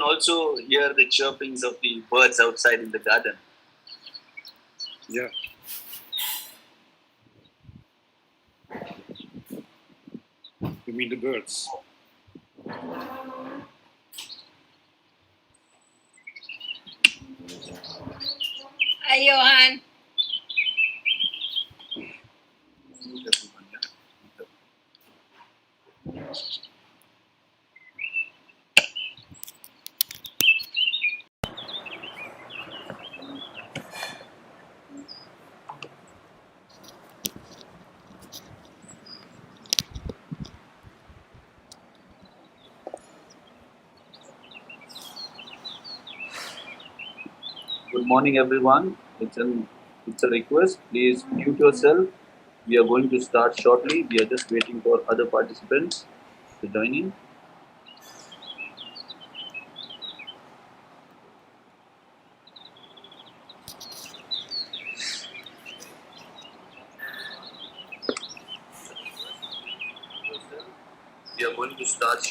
also hear the chirpings of the birds outside in the garden. Yeah. You mean the birds? Hi, Johan. Good morning, everyone. It's a request. Please mute yourself. We are going to start shortly. We are just waiting for other participants to join in. We are going to start.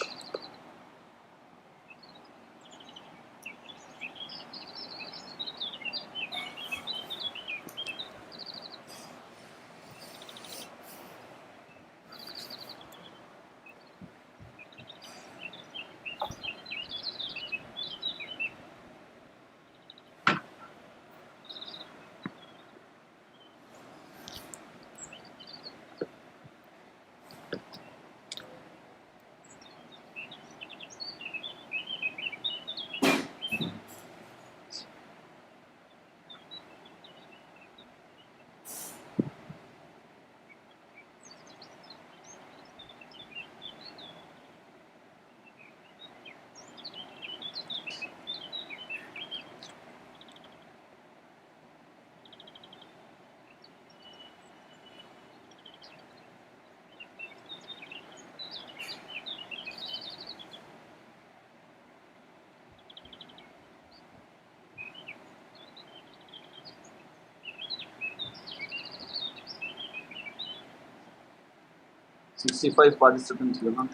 Sixty-five participants, Johan.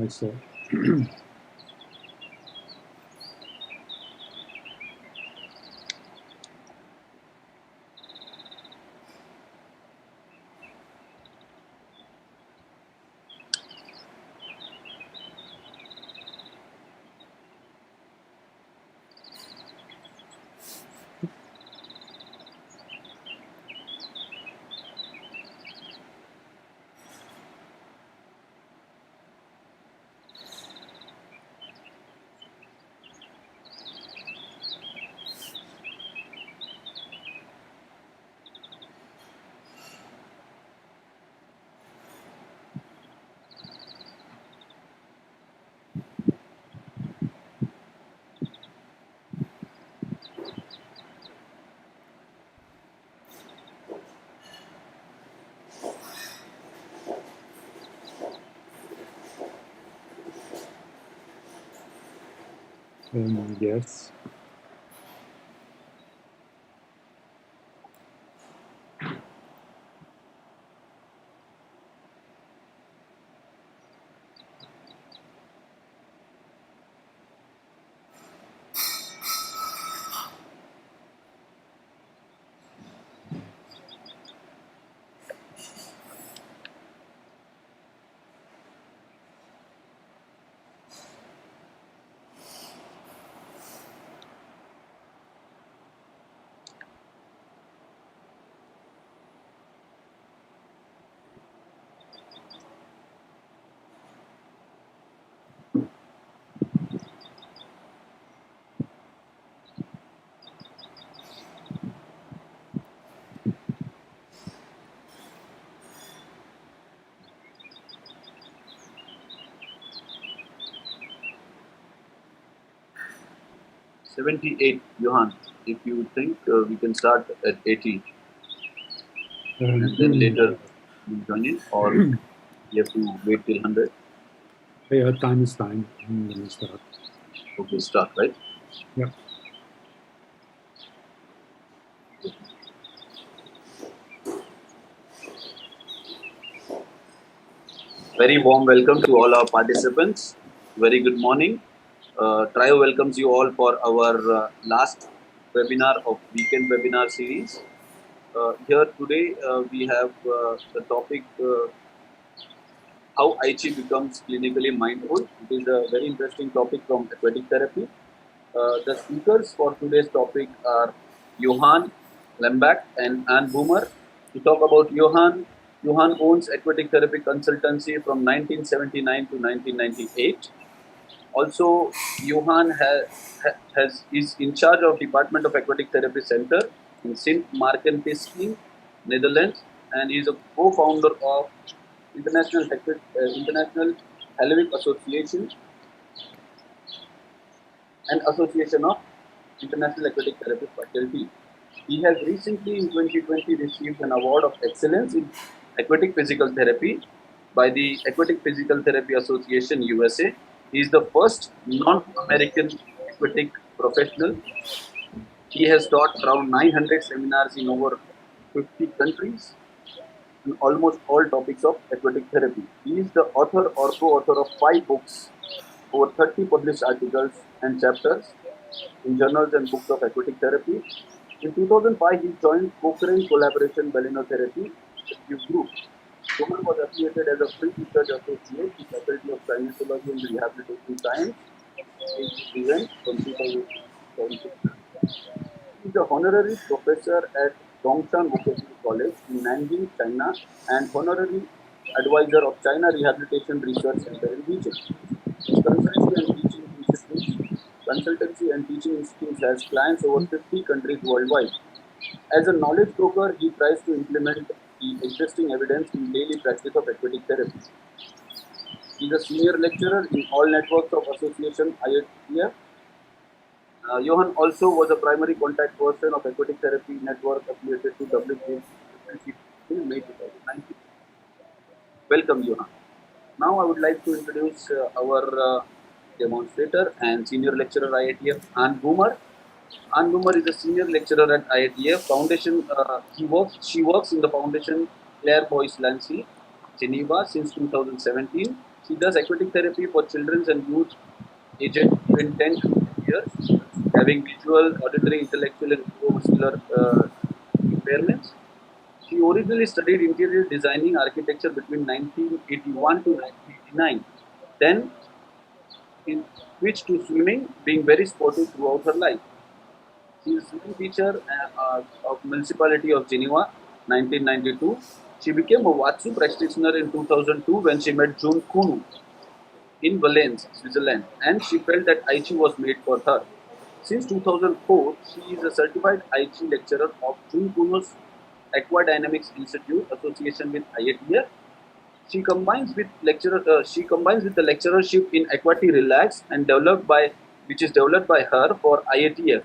I saw. Yes. $78, Johan. If you think we can start at 80, and then later we join in, or you have to wait till 100. Yeah, time is time. I'm gonna start. Okay, start, right? Yeah. Very warm welcome to all our participants. Very good morning. Trio welcomes you all for our last webinar of weekend webinar series. Here today we have the topic how Aichi becomes clinically mindful. It is a very interesting topic from aquatic therapy. The speakers for today's topic are Johan Lembach and Ann Boomer. To talk about Johan, Johan owns aquatic therapy consultancy from 1979 to 1998. Also, Johan is in charge of Department of Aquatic Therapy Center in Sint Maartensdijk, Netherlands, and he is a co-founder of International Hellenic Association and Association of International Aquatic Therapy Faculty. He has recently in 2020 received an award of excellence in aquatic physical therapy by the Aquatic Physical Therapy Association USA. He is the first non-American aquatic professional. He has taught around 900 seminars in over 50 countries in almost all topics of aquatic therapy. He is the author or co-author of 5 books, over 30 published articles and chapters in journals and books of aquatic therapy. In 2005, he joined Cochrane Collaboration Balenotherapy Group. Roman was affiliated as a free research associate in the Faculty of Kinesiology and Rehabilitation Science from 2006. He is a honorary professor at Dongshan Vocational College in Nanjing, China, and honorary advisor of China Rehabilitation Research Center in Beijing. His consultancy and teaching institutes has clients over 50 countries worldwide. As a knowledge broker, he tries to implement the existing evidence in daily practice of aquatic therapy. He is a senior lecturer in all networks of Association IATF. Johan also was a primary contact person of Aquatic Therapy Network affiliated to WCT in May 2019. Welcome, Johan. Now I would like to introduce our demonstrator and senior lecturer IATF, Ann Boomer. Ann Boomer is a senior lecturer at IATF Foundation. She works in the Foundation Claire Boyce Lancy, Geneva since 2017. She does aquatic therapy for children and youth aged between 10 to 15 years, having visual, auditory, intellectual, and neuromuscular impairments. She originally studied interior designing architecture between 1981 to 1989. Then switched to swimming, being very sportive throughout her life. She is a swimming teacher of Municipality of Geneva, 1992. She became a Watsu practitioner in 2002 when she met Jun Kunu in Valence, Switzerland, and she felt that Aichi was made for her. Since 2004, she is a certified Aichi lecturer of Jun Kunu's Aquadynamics Institute association with IATF. She combines with the lecturership in Aquati Relax and which is developed by her for IATF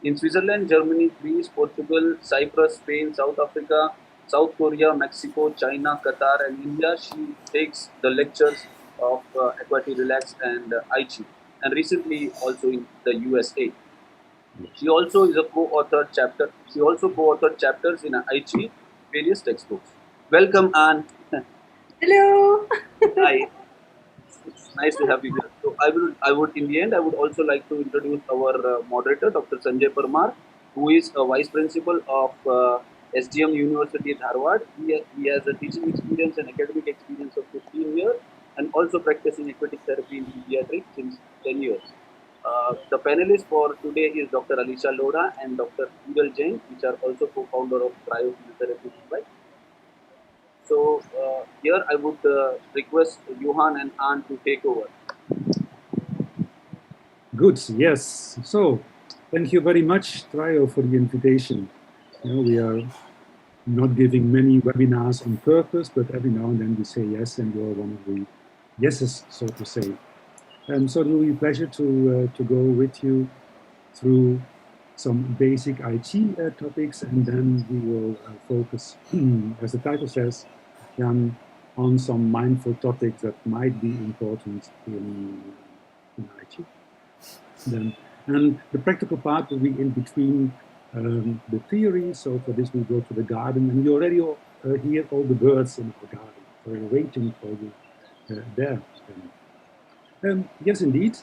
in Switzerland, Germany, Greece, Portugal, Cyprus, Spain, South Africa, South Korea, Mexico, China, Qatar, and India. She takes the lectures of Aquati Relax and Aichi, and recently also in the USA. She also is a co-authored chapter. She also co-authored chapters in Aichi, various textbooks. Welcome, Ann. Hello. Hi. It's nice to have you here. So I would in the end, I would also like to introduce our moderator, Dr. Sanjay Parmar, who is a vice principal of SGM University at Harvard. He has a teaching experience and academic experience of 15 years, and also practicing aquatic therapy in pediatrics since 10 years. The panelists for today is Dr. Alisha Lodha and Dr. Eagle Jain, which are also co-founder of Cryophysiotherapy Mumbai. So here I would request Johan and Ann to take over. Good, yes. So thank you very much, Trio, for the invitation. We are not giving many webinars on purpose, but every now and then we say yes, and you're one of the yeses, so to say. So it will be a pleasure to go with you through some basic Aichi topics, and then we will focus, as the title says, on some mindful topics that might be important in Aichi. And the practical part will be in between the theory. So for this we go to the garden, and you already hear all the birds in our garden. We're waiting for you there. Yes, indeed.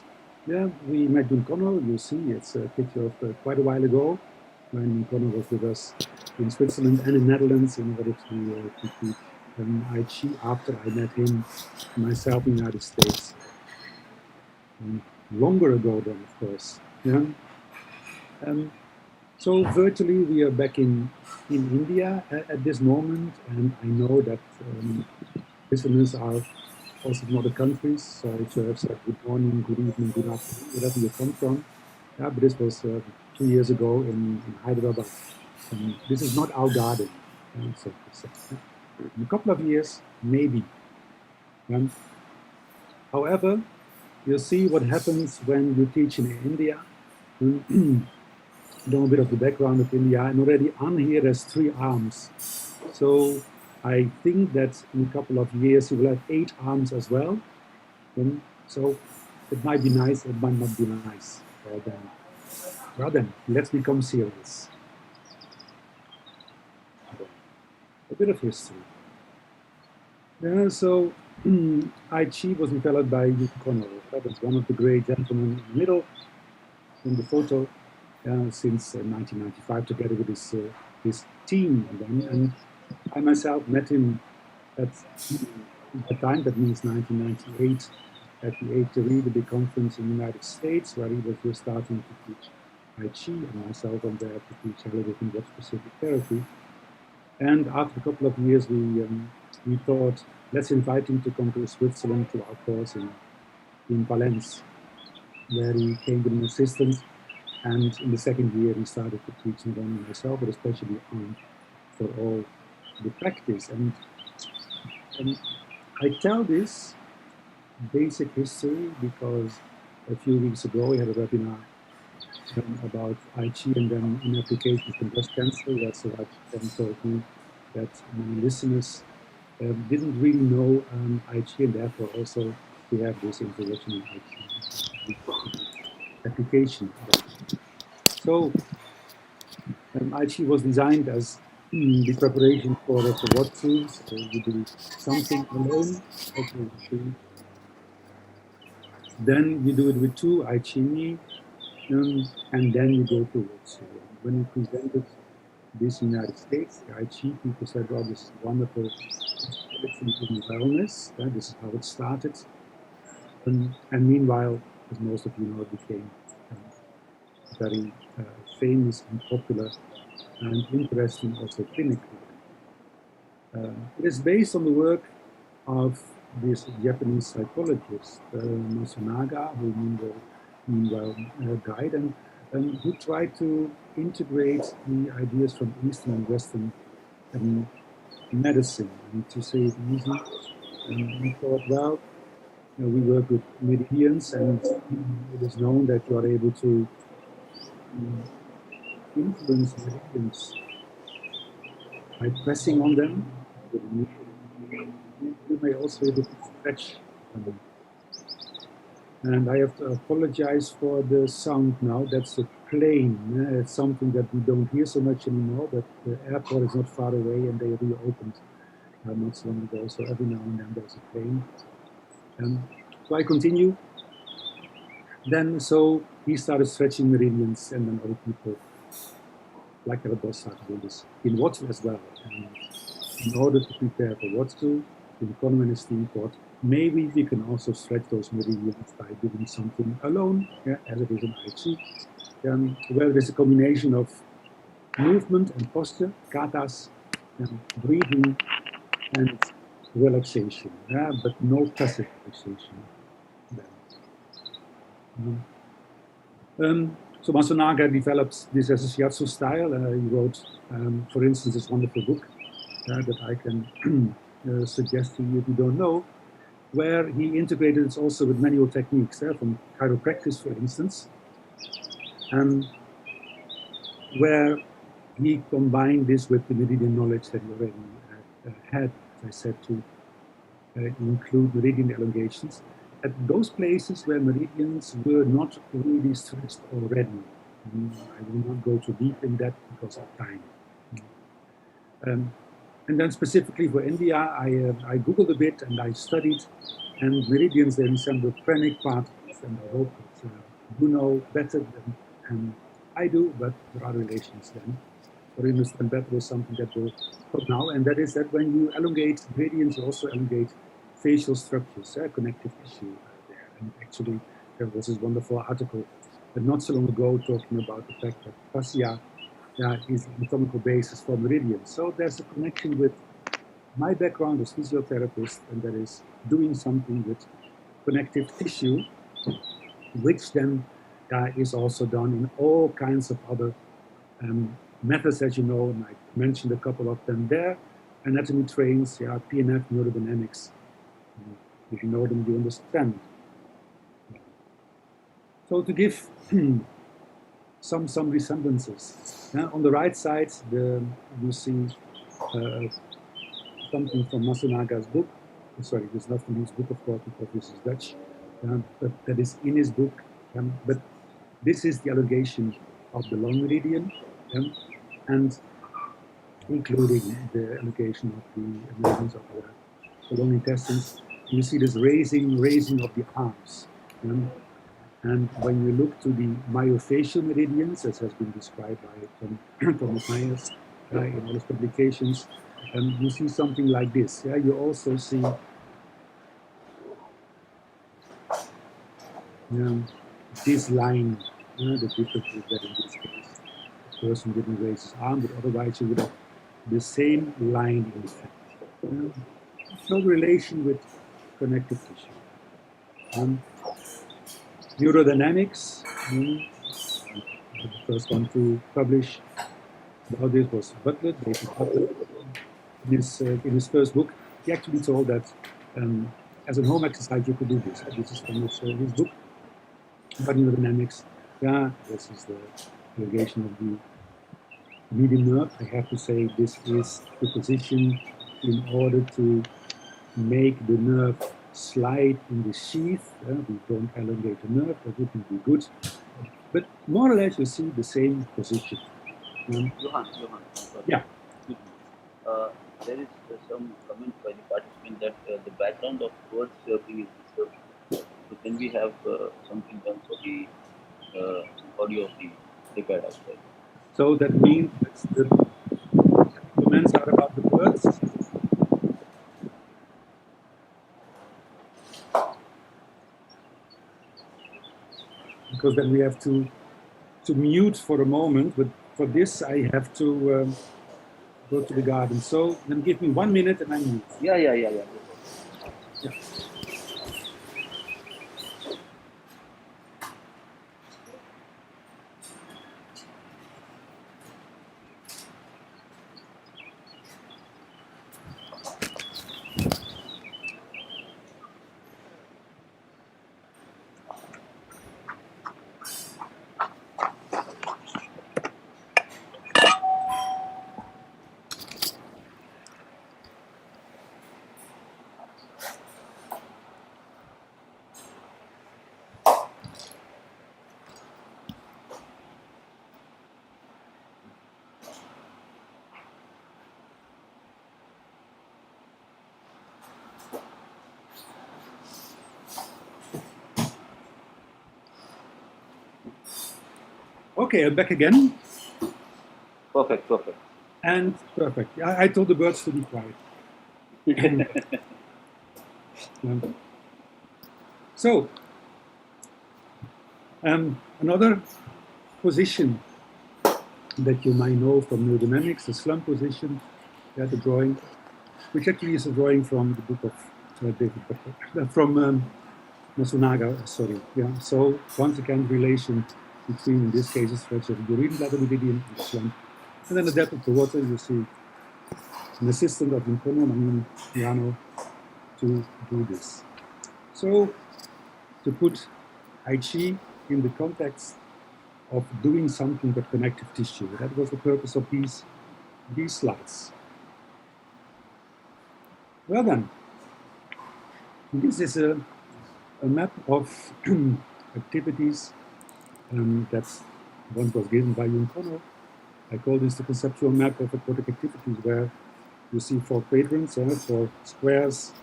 Yeah, we met Jun Connor. You see, it's a picture of quite a while ago when Connor was with us in Switzerland and in Netherlands in order to teach I Chi after I met him myself in the United States. Longer ago then, of course. Yeah. So virtually we are back in India at this moment, and I know that listeners are also from other countries. So I should have said good morning, good evening, good afternoon, wherever you come from. Yeah, but this was 2 years ago in Hyderabad. This is not our garden, so to say. In a couple of years, maybe. However, you'll see what happens when you teach in India. Know a bit of the background of India, and already on here there's 3 arms. So I think that in a couple of years you will have 8 arms as well. So it might be nice, it might not be nice. Well then, let's become serious. A bit of history. So I Chi was developed by Jun Connor. That was one of the great gentlemen in the middle in the photo since 1995, together with his team. And I myself met him at that time, that means 1998, at the ATRE, the big conference in the United States, where he was just starting to teach Tai Chi, and myself went there to teach Hellenic and specific therapy. And after a couple of years, we thought, let's invite him to come to Switzerland to our course in Valence, where he came with an assistant. And in the second year, he started to teach not only myself, but especially on for all the practice. And I tell this basic history because a few weeks ago, we had a webinar about I Chi and then in applications in breast cancer, where Suraj then told me that many listeners didn't really know I Chi, and therefore also we have this introduction in I Chi application. So I Chi was designed as the preparation for what to. So you do something alone, then you do it with 2 I Chi, and then you go towards. When we presented this in the United States, the I Chi people said, well, this is wonderful. It's in wellness. This is how it started. And meanwhile, as most of you know, it became very famous and popular and interesting also clinically. It is based on the work of this Japanese psychologist, Masunaga, who meanwhile died, and who tried to integrate the ideas from Eastern and Western medicine. And to say it easy, we thought, well, we work with meridians, and it is known that you are able to influence meridians by pressing on them. You may also be able to stretch them. And I have to apologize for the sound now. That's a plane. It's something that we don't hear so much anymore, but the airport is not far away and they reopened not so long ago. So every now and then there's a plane. So I continue. Then, so he started stretching meridians, and then other people, like the boss, started doing this in Watsu as well. And in order to prepare for Watsu, the Connor and his team thought, maybe we can also stretch those meridians by doing something alone, as it is in I Chi, where there's a combination of movement and posture, katas, breathing, and relaxation, but no passive relaxation. So Masunaga developed this as a shiatsu style. He wrote, for instance, this wonderful book that I can suggest to you if you don't know, where he integrated it also with manual techniques, from chiropractic, for instance, where he combined this with the meridian knowledge that he already had, as I said, to include meridian elongations at those places where meridians were not really stretched already. I will not go too deep in that because of time. And then specifically for India, I Googled a bit and I studied, and meridians, they resemble pranic particles, and I hope you know better than I do, but there are relations then. Or you understand better is something that we'll talk now, and that is that when you elongate gradients, you also elongate facial structures, connective tissue there. And actually, there was this wonderful article not so long ago talking about the fact that fascia is the anatomical basis for meridians. So there's a connection with my background as physiotherapist, and that is doing something with connective tissue, which then is also done in all kinds of other methods, as you know, and I mentioned a couple of them there. Anatomy trains, PNF, neurodynamics. If you know them, you understand. So to give some resemblances, on the right side, you see something from Masunaga's book. Sorry, this is not from his book, of course, because this is Dutch, but that is in his book. But this is the elongation of the long meridian, and including the elongation of the meridians of the long intestines. You see this raising of the arms. And when you look to the myofascial meridians, as has been described by Thomas Myers in all his publications, you see something like this. You also see this line. The difference is that in this case, the person didn't raise his arm, but otherwise you would have the same line in fact. No relation with connective tissue. Neurodynamics, the first one to publish about this was Butler, David Butler. In his first book, he actually told that as a home exercise you could do this. This is from his book. But neurodynamics, this is the elongation of the median nerve. I have to say this is the position in order to make the nerve slide in the sheath. We don't elongate the nerve, that wouldn't be good. But more or less you see the same position. Johan, sorry. Yeah. There is some comment by the participant that the background of word surfing is disturbed. So can we have something done for the audio of the iPad outside? So that means that the comments are about the words. Because then we have to mute for a moment, but for this I have to go to the garden. So then give me 1 minute and I mute. Yeah. Yeah. Okay, I'm back again. Perfect. And perfect. I told the birds to be quiet. So, another position that you might know from neurodynamics, the slump position, the drawing, which actually is a drawing from the book of David Butler, from Masunaga, sorry. Yeah. So once again, relation between, in this case, the stretch of the urine meridian and the slump. And then the depth of the water, you see an assistant of Incono, Miano, to do this. So to put Tai Chi in the context of doing something with connective tissue, that was the purpose of these slides. Well then, this is a map of activities that once was given by Jung Kono. I call this the conceptual map of aquatic activities, where you see 4 quadrants, 4 squares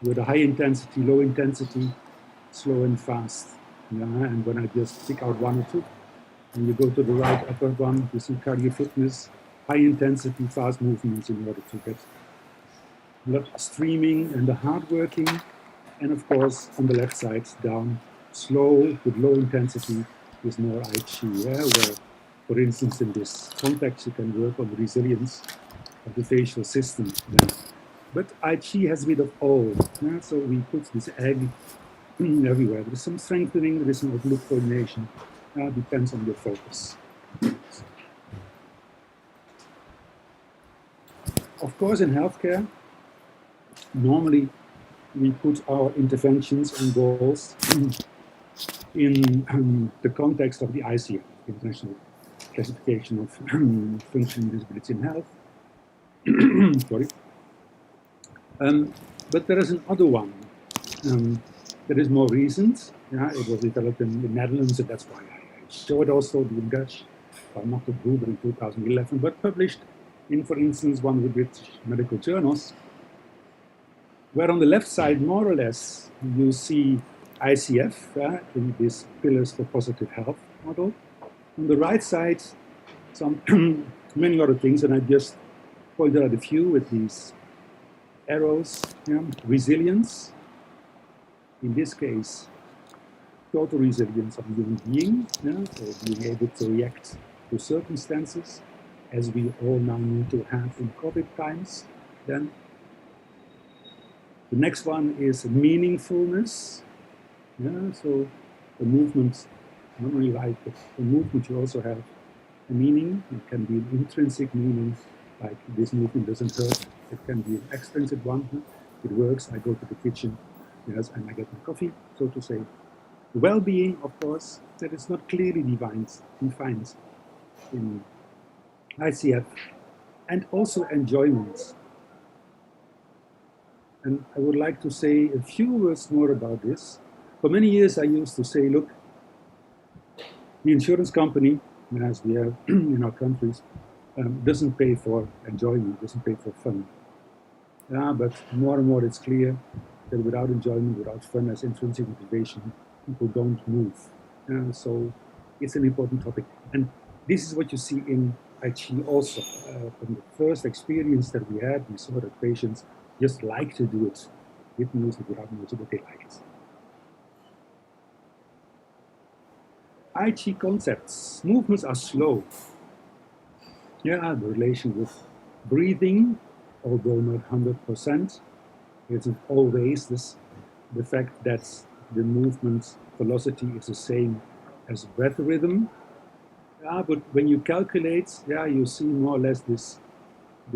with a high intensity, low intensity, slow and fast. Yeah, and when I just pick out one or two, and you go to the right upper one, you see cardio fitness, high intensity, fast movements in order to get blood streaming and the hard working. And of course, on the left side, down, slow with low intensity is more I Chi, yeah, where, for instance, in this context, you can work on the resilience of the facial system. Then. But I Chi has a bit of all, yeah, so we put this egg everywhere. There is some strengthening, there is some oblique coordination, depends on your focus. Of course, in healthcare, normally we put our interventions and goals in the context of the ICF, International Classification of Functioning Disabilities in Health. Sorry. But there is another one that is more recent. Yeah, it was developed in the Netherlands, and that's why I show it also in Dutch, by Marco Gruber in 2011, but published in, for instance, one of the British medical journals, where on the left side, more or less, you see ICF in these pillars for positive health model. On the right side, some many other things, and I just pointed out a few with these arrows. Yeah. Resilience, in this case, total resilience of a human being, yeah, so being able to react to circumstances, as we all now need to have in COVID times. Then the next one is meaningfulness. Yeah, so the movement, not only life, but the movement should also have a meaning. It can be an intrinsic meaning, like this movement doesn't hurt. It can be an extrinsic one. It works. I go to the kitchen, yes, and I get my coffee, so to say. Well-being, of course, that is not clearly defined in ICF, and also enjoyment. And I would like to say a few words more about this. For many years, I used to say, look, the insurance company, as we have in our countries, doesn't pay for enjoyment, doesn't pay for fun. But more and more it's clear that without enjoyment, without fun as intrinsic motivation, people don't move. So it's an important topic. And this is what you see in I Chi also. From the first experience that we had, we saw that patients just like to do it with music, without music, but they like it. I Chi concepts. Movements are slow. Yeah, the relation with breathing, although not 100%, isn't always this, the fact that the movement velocity is the same as breath rhythm. Yeah, but when you calculate, yeah, you see more or less this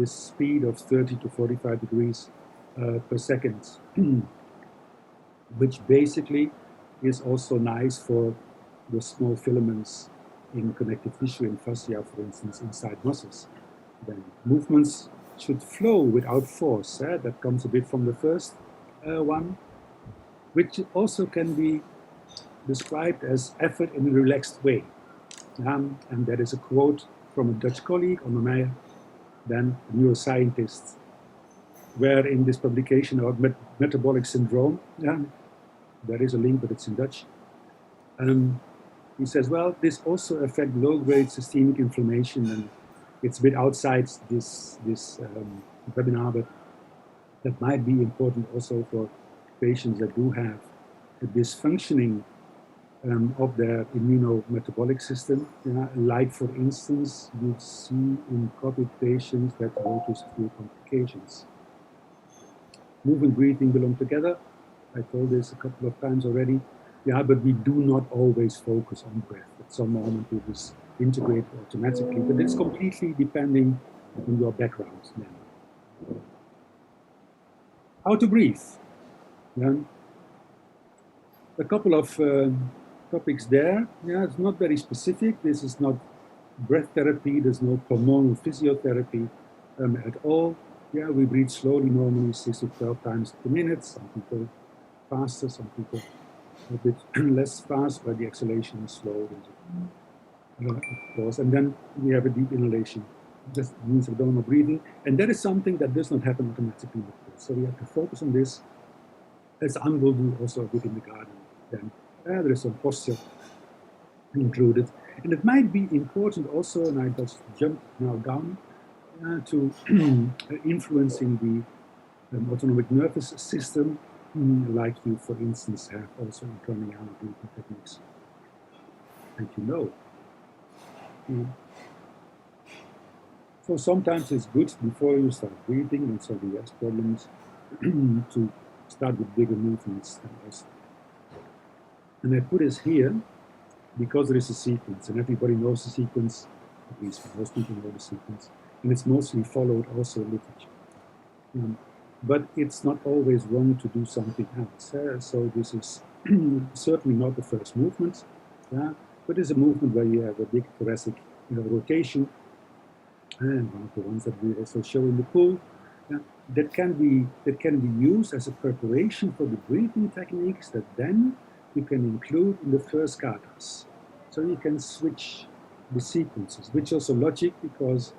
speed of 30 to 45 degrees per second, which basically is also nice for the small filaments in connective tissue and fascia, for instance, inside muscles. Then movements should flow without force. That comes a bit from the first one, which also can be described as effort in a relaxed way. And that is a quote from a Dutch colleague, Onno Meijer, then a neuroscientist, where in this publication about metabolic syndrome, there is a link, but it's in Dutch. He says, well, this also affects low-grade systemic inflammation, and it's a bit outside this webinar, but that might be important also for patients that do have a dysfunctioning of their immunometabolic system. Like, for instance, you see in COVID patients that go to severe complications. Movement, breathing belong together. I told this a couple of times already. Yeah, but we do not always focus on breath. At some moment it is integrated automatically, but it's completely depending on your background. Then. How to breathe. Then a couple of topics there. Yeah, it's not very specific. This is not breath therapy. There's no pulmonal physiotherapy at all. Yeah, we breathe slowly, normally 6 to 12 times per minute. Some people faster, some people a bit less fast, where the exhalation is slow, of course. And then we have a deep inhalation. This means abdominal breathing. And that is something that does not happen automatically. So we have to focus on this, as Anne will do also a bit in the garden then There is some posture included. And it might be important also, and I just jump now down, to influencing the autonomic nervous system, like you, for instance, have also in pranayama breathing techniques. And you know. So sometimes it's good before you start breathing, and so the has problems, to start with bigger movements than us. And I put this here because there is a sequence, and everybody knows the sequence, at least most people know the sequence, and it's mostly followed also in literature. But it's not always wrong to do something else. So this is certainly not the first movement, but it's a movement where you have a big thoracic rotation, and one of the ones that we also show in the pool, that can be used as a preparation for the breathing techniques that then you can include in the first katas. So you can switch the sequences, which is also logic because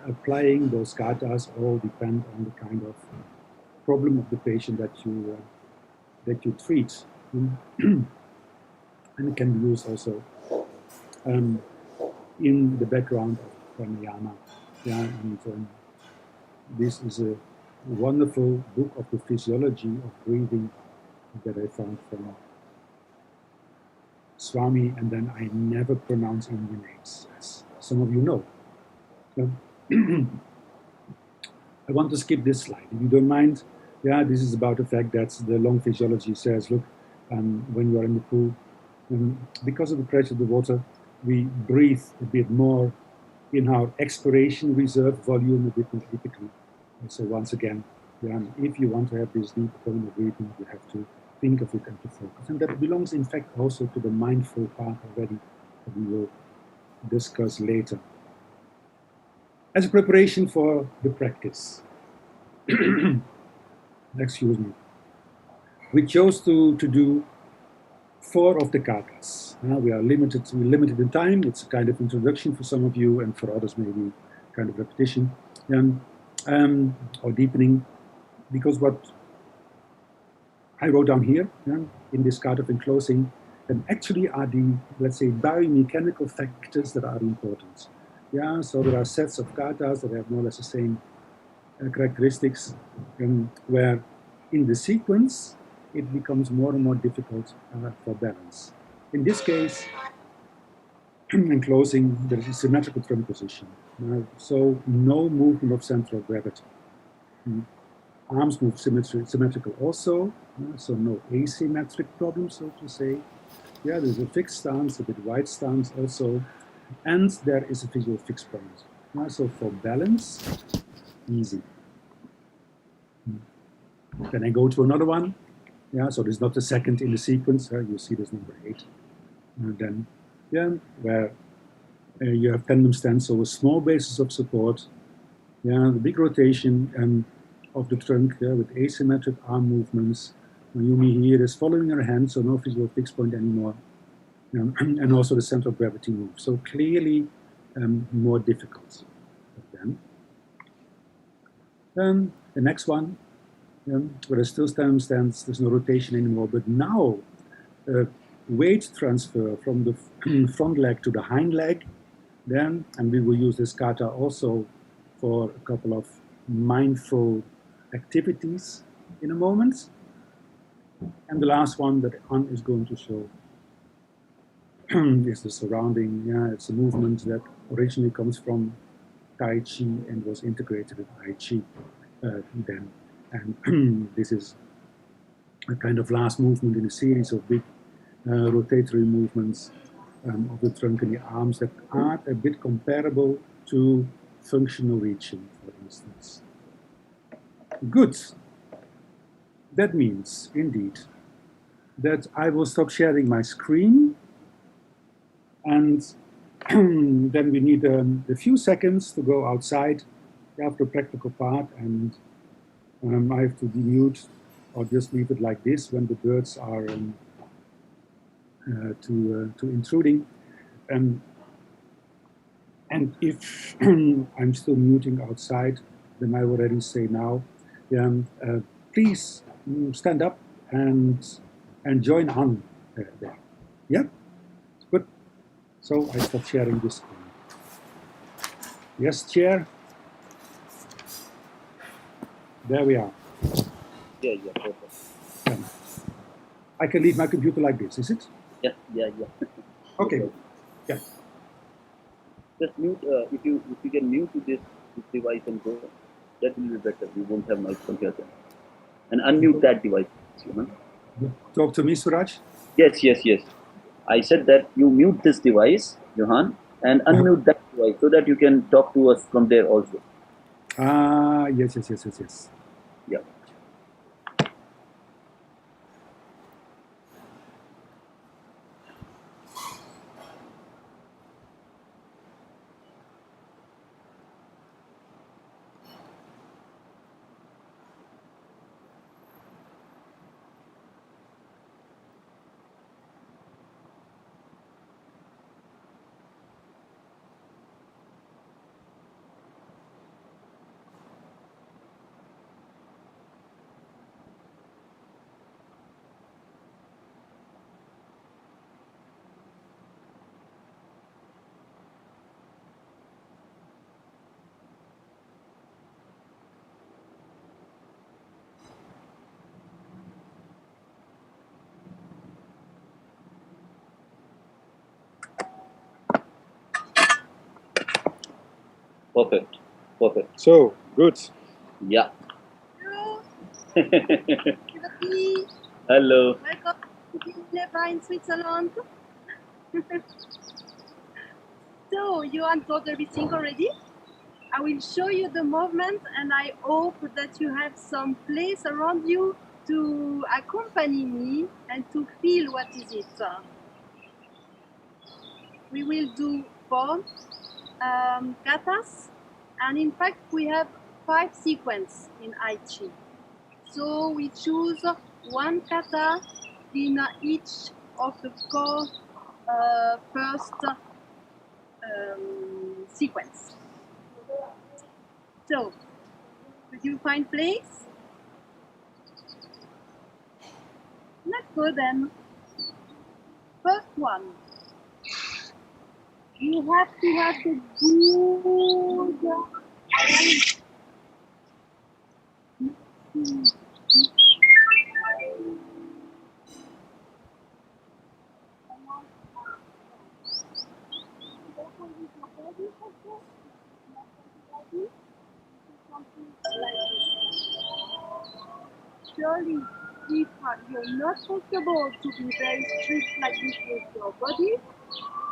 applying those katas all depend on the kind of problem of the patient that you treat, and it can be used also in the background of pranayama. And this is a wonderful book of the physiology of breathing that I found from Swami, and then I never pronounce Indian names, as some of you know. I want to skip this slide, if you don't mind. This is about the fact that the lung physiology says, look, when you are in the pool, because of the pressure of the water, we breathe a bit more in our expiration reserve volume a bit more typically. And so once again, if you want to have this deep abdominal breathing, you have to think of it and to focus. And that belongs, in fact, also to the mindful part already that we will discuss later. As a preparation for the practice, excuse me, we chose to do 4 of the katas. We are limited in time. It's a kind of introduction for some of you, and for others maybe kind of repetition or deepening, because what I wrote down here in this card of enclosing actually are the, let's say, biomechanical factors that are important. So there are sets of katas that have more or less the same characteristics, where in the sequence it becomes more and more difficult for balance. In this case, in closing, there is a symmetrical trunk position. So no movement of central gravity. Arms move symmetrical also, so no asymmetric problem, so to say. There's a fixed stance, a bit wide stance also, and there is a visual fixed point. So for balance, easy. Then I go to another one. So there's not the second in the sequence. You see there's number 8. And then, where you have pendulum stance, so a small basis of support. The big rotation of the trunk with asymmetric arm movements. Yumi here is following her hand, so no visual fixed point anymore. And also the center of gravity move. So clearly more difficult. Then the next one, where there's still pendulum stance, there's no rotation anymore, but now weight transfer from the front leg to the hind leg, and we will use this kata also for a couple of mindful activities in a moment. And the last one that An is going to show is the surrounding. It's a movement that originally comes from Tai Chi and was integrated with Tai Chi then. And this is a kind of last movement in a series of big rotatory movements of the trunk and the arms that are a bit comparable to functional reaching, for instance. Good. That means, indeed, that I will stop sharing my screen, and then we need a few seconds to go outside after the practical part, and I have to demute or just leave it like this when the birds are too intruding. And if I'm still muting outside, then I already say now, please stand up and join An there. Yeah, good. So I stop sharing this screen. Yes, chair. There we are. Yeah, perfect. Yeah. I can leave my computer like this, is it? Yeah. Okay. Yeah. Just mute. If you can mute this device and go, that will be better. We won't have noise from here then. And unmute that device. You know? Talk to me, Suraj. Yes. I said that you mute this device, Johan, and unmute that device so that you can talk to us from there also. Yes. Yeah. Perfect. So, good. Yeah. Hello, Timothy. Hello. Welcome to Geneva in Switzerland. So, you untold everything already. I will show you the movement, and I hope that you have some place around you to accompany me and to feel what is it. We will do 4 katas, and in fact we have 5 sequences in I Chi. So we choose 1 kata in each of the 4 first sequence. So, could you find place? Let's go then. First one. You have to have the good. Surely, if you're not comfortable to be very strict like this with your body,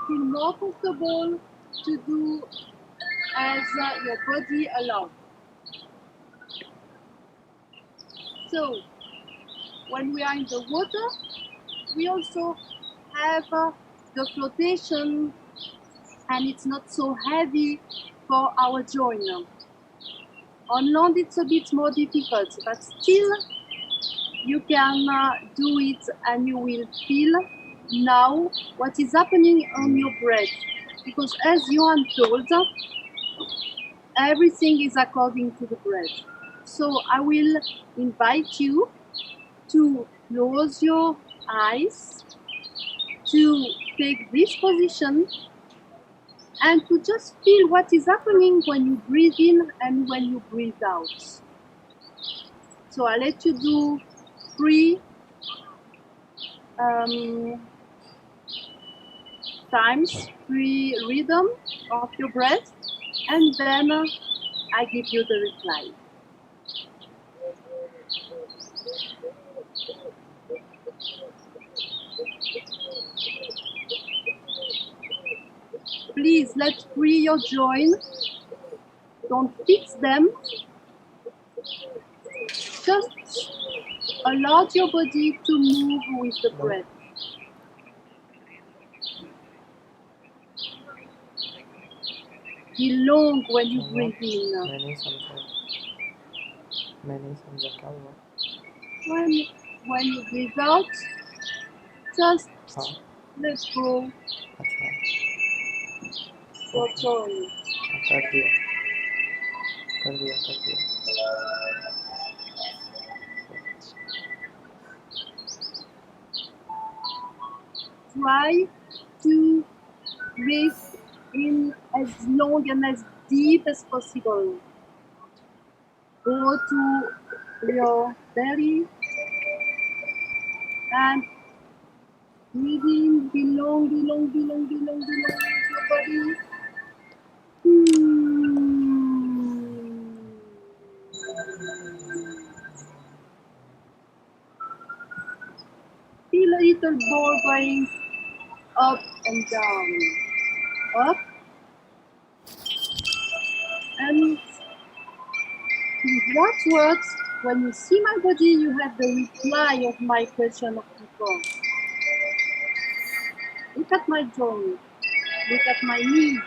feel more comfortable to do as your body allows. So, when we are in the water, we also have the flotation, and it's not so heavy for our joint. On land, it's a bit more difficult, but still, you can do it, and you will feel now what is happening on your breath. Because as Johan told, everything is according to the breath. So I will invite you to close your eyes, to take this position, and to just feel what is happening when you breathe in and when you breathe out. So I'll let you do 3 times, 3 rhythm of your breath, and then I give you the reply. Please let free your joint. Don't fix them. Just allow your body to move with the breath. Be long when you breathe in. When you breathe out, just let go your joint. try to breathe in as long and as deep as possible. Go to your belly and breathe in, belong into your body. Feel a little ball going up and down, up and with that words, when you see my body, you have the reply of my question of before. Look at my joint, look at my knee.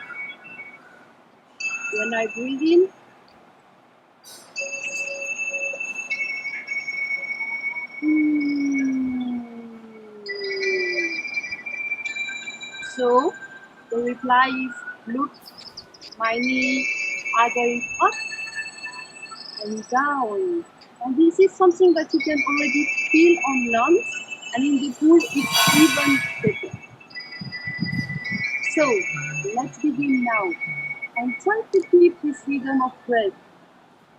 When I breathe in, so the reply is look, my knee are going up and down. And this is something that you can already feel on lungs, and in the pool it's even better. So let's begin now. And try to keep this rhythm of breath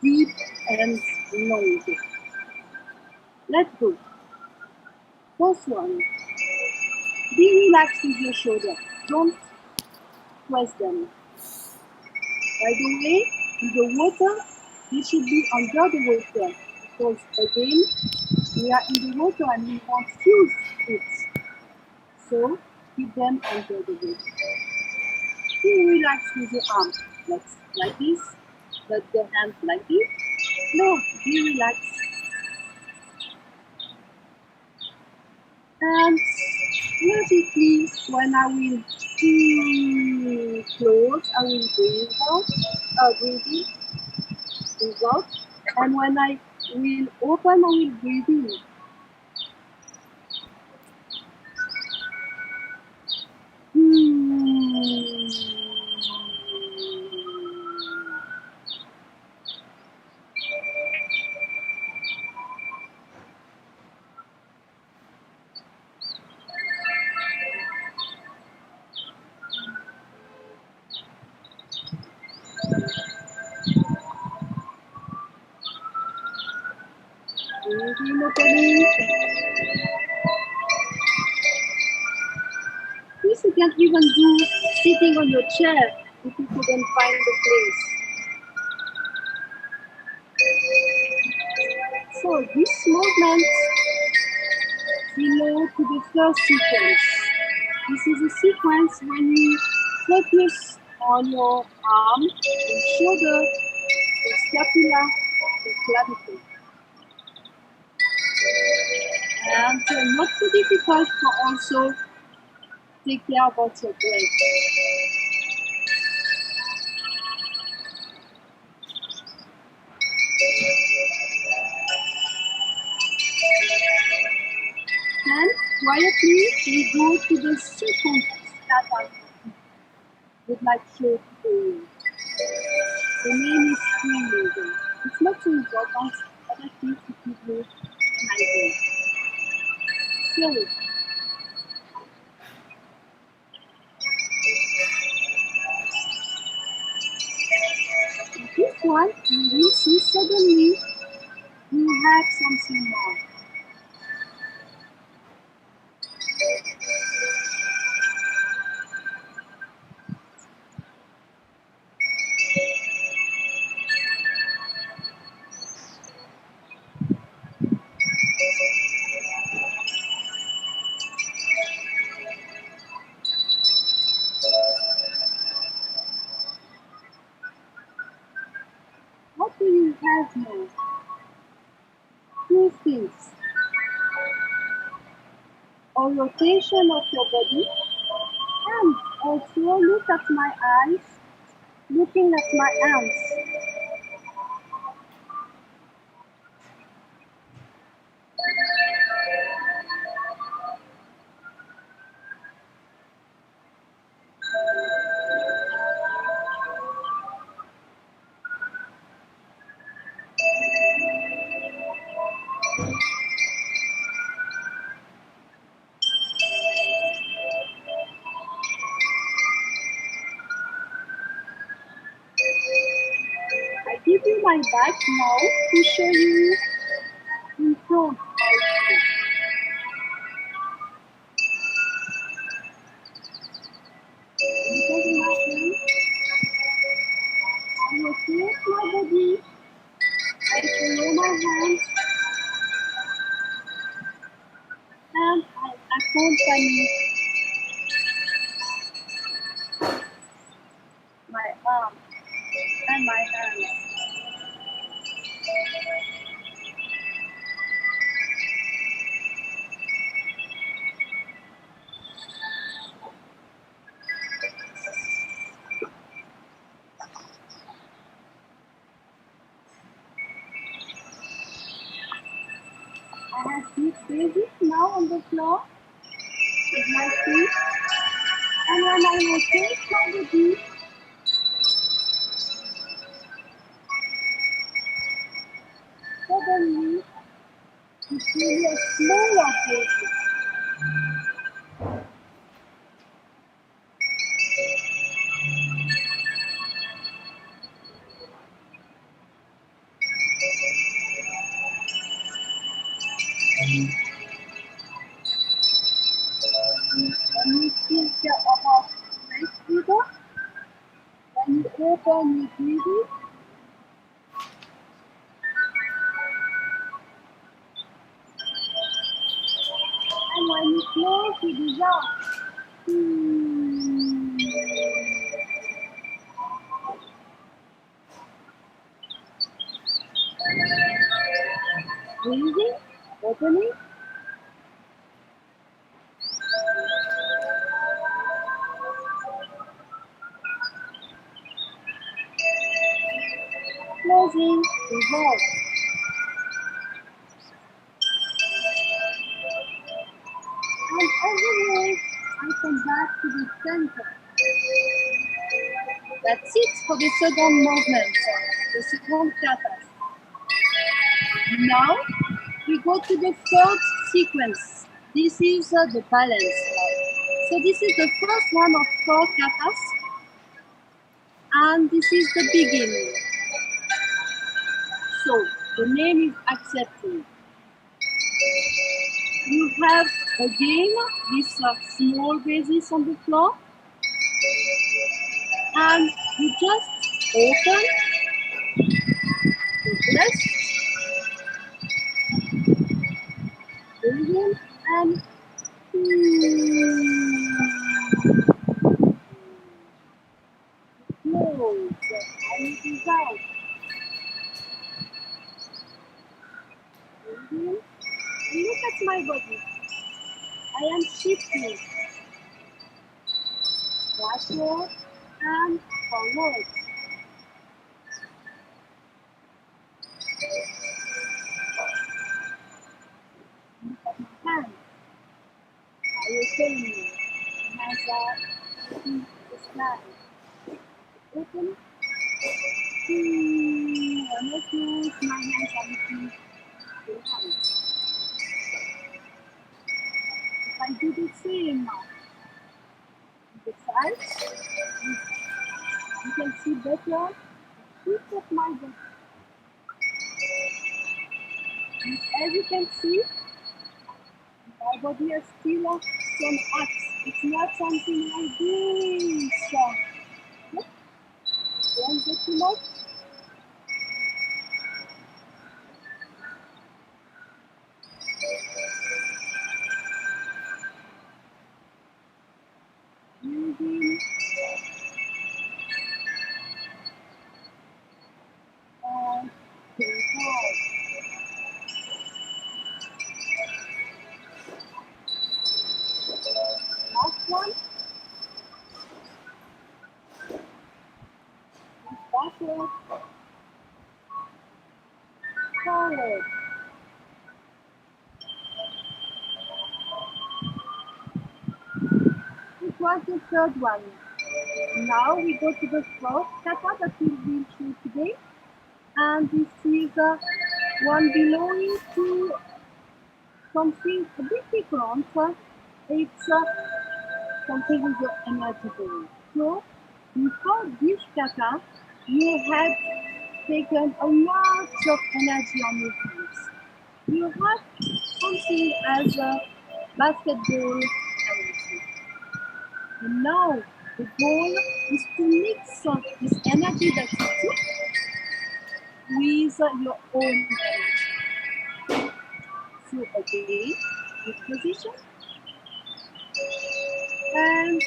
deep and long. Let's go. First one. Be relaxed with your shoulder. Don't press them. By the way, in the water, you should be under the water because again, we are in the water and we want fuse it. So keep them under the water. Be relaxed with your arms. Like this. Not the hands like this. No, be relaxed. And logically, when I will close, I will breathe out, breathe in, breathe out. And when I will open, I will breathe in. Breathe in opening. This you can even do sitting on your chair if you couldn't find the place. So this movement belongs to the first sequence. This is a sequence when you focus on your arm, your shoulder, your scapula, your clavicle. And not too difficult to also take care about your breath. Then quietly we go to the second step. Would like to show to you. The name is breathing. It's not so important, but I think to give you an idea. So, this one, you will see suddenly you have something more. What do you have now? Two things. A rotation of your body, and also look at my eyes, looking at my arms. my back now to show you in front. Because in my hand, I rotate my body, I follow my hand, and I accompany my arm and my hands. I have deep basic now on the floor with my feet, and when I rotate my body, suddenly it's really a slow rotation. When you think about nice breathing, when you open your breathing, and when you close your jaw. Breathing, opening, closing, revolve. And every day, I come back to the center. That's it for the second movement, the second kata. Now, we go to the third sequence. This is the balance. So this is the first one of 4 katas. And this is the beginning. So, the name is accepting. You have again this small basis on the floor, and you just open the breast, breathe in and close, and it is out. Breathe in and look at my body. I am shifting backward and forward. Look at my hands. I open my hands are looking to the sky. Open. When I close, my hands are looking to the hands. If I do the same now, the sides, you can see better shape of my body. As you can see, my body has still some acts. It's not something like this. Yep. Don't get too much. Breathing. And take out. Last one. Backward. Forward. This was the third one. Now we go to the fourth kata that we will show today. And this is one belonging to something a bit different. It's something with your energy ball. So before this kata, you had taken a lot of energy on your fingers. You have something as a basketball energy. And now the goal is to mix this energy that you took with your own energy. So again, good position. And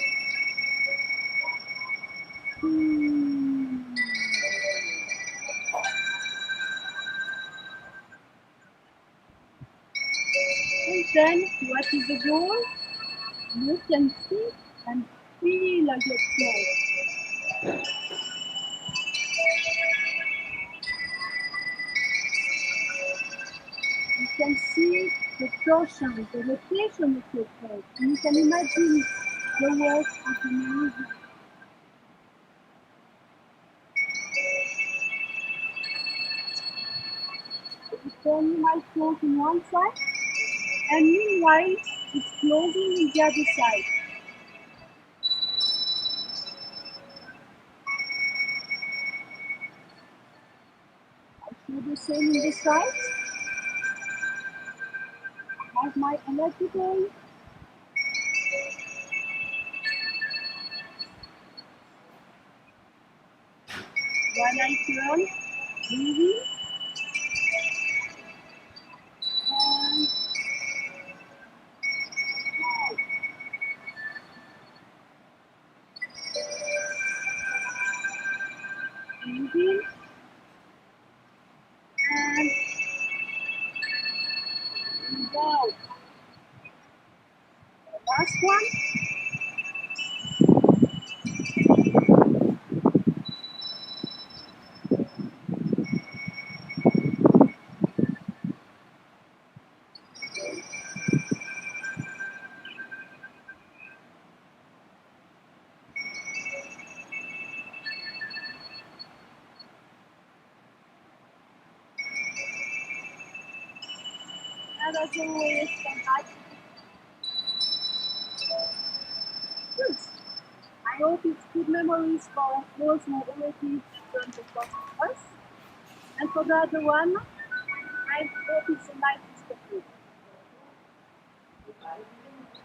and then what is the goal? You can sit and feel your toes. You can see the torsion, the rotation of your toes. And you can imagine the work of the music. Turning my toes on one side, and meanwhile it's closing on the other side. I do the same on this side. I have my energy ball. When I turn, moving. And moving. And go. The last one. And as always, come back. Good. I hope it's good memories for those who already done the first of us. And for the other one, I hope it's a nice discovery.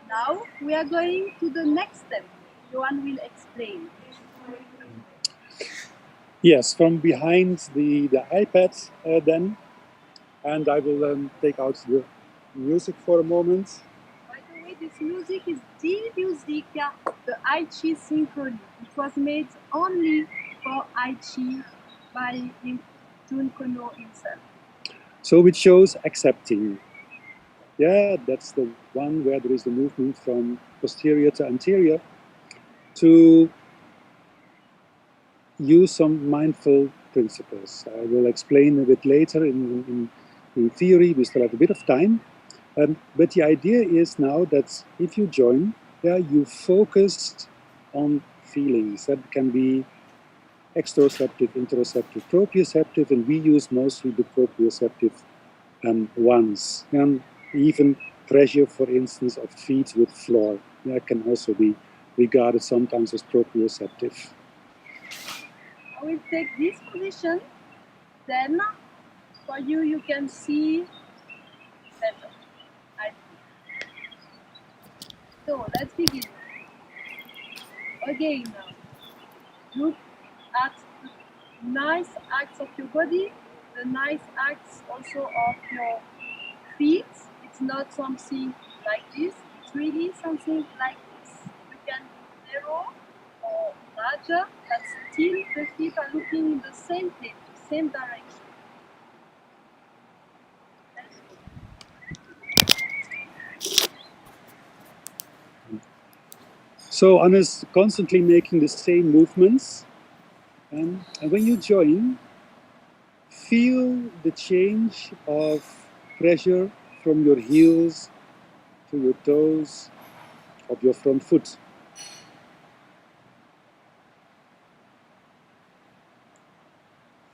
Now we are going to the next step. Johan will explain. Yes, from behind the iPad then, and I will take out the music for a moment. By the way, this music is the music, the Aichi Symphony. It was made only for Aichi by Jun Kono himself. So it shows accepting. Yeah, that's the one where there is the movement from posterior to anterior to use some mindful principles. I will explain a bit later in theory. We still have a bit of time. But the idea is now that if you join, you focus on feelings. That can be exteroceptive, interoceptive, proprioceptive, and we use mostly the proprioceptive ones. And even pressure, for instance, of feet with floor, that can also be regarded sometimes as proprioceptive. I will take this position, then for you, you can see better. So let's begin. Again, look at the nice acts of your body, the nice acts also of your feet. It's not something like this, it's really something like this. You can be narrow or larger, but still the feet are looking in the same place, the same direction. So Anna is constantly making the same movements. And when you join, feel the change of pressure from your heels to your toes of your front foot.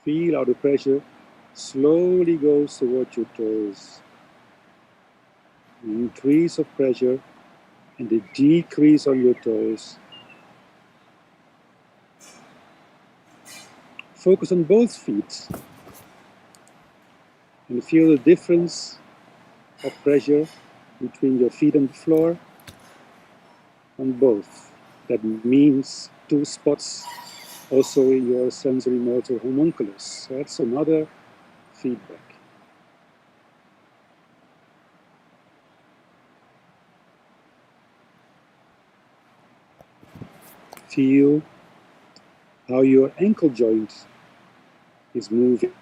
Feel how the pressure slowly goes towards your toes. The increase of pressure and the decrease on your toes. focus on both feet and feel the difference of pressure between your feet and the floor on both. That means 2 spots also in your sensory motor homunculus. So that's another feedback. Feel how your ankle joint is moving.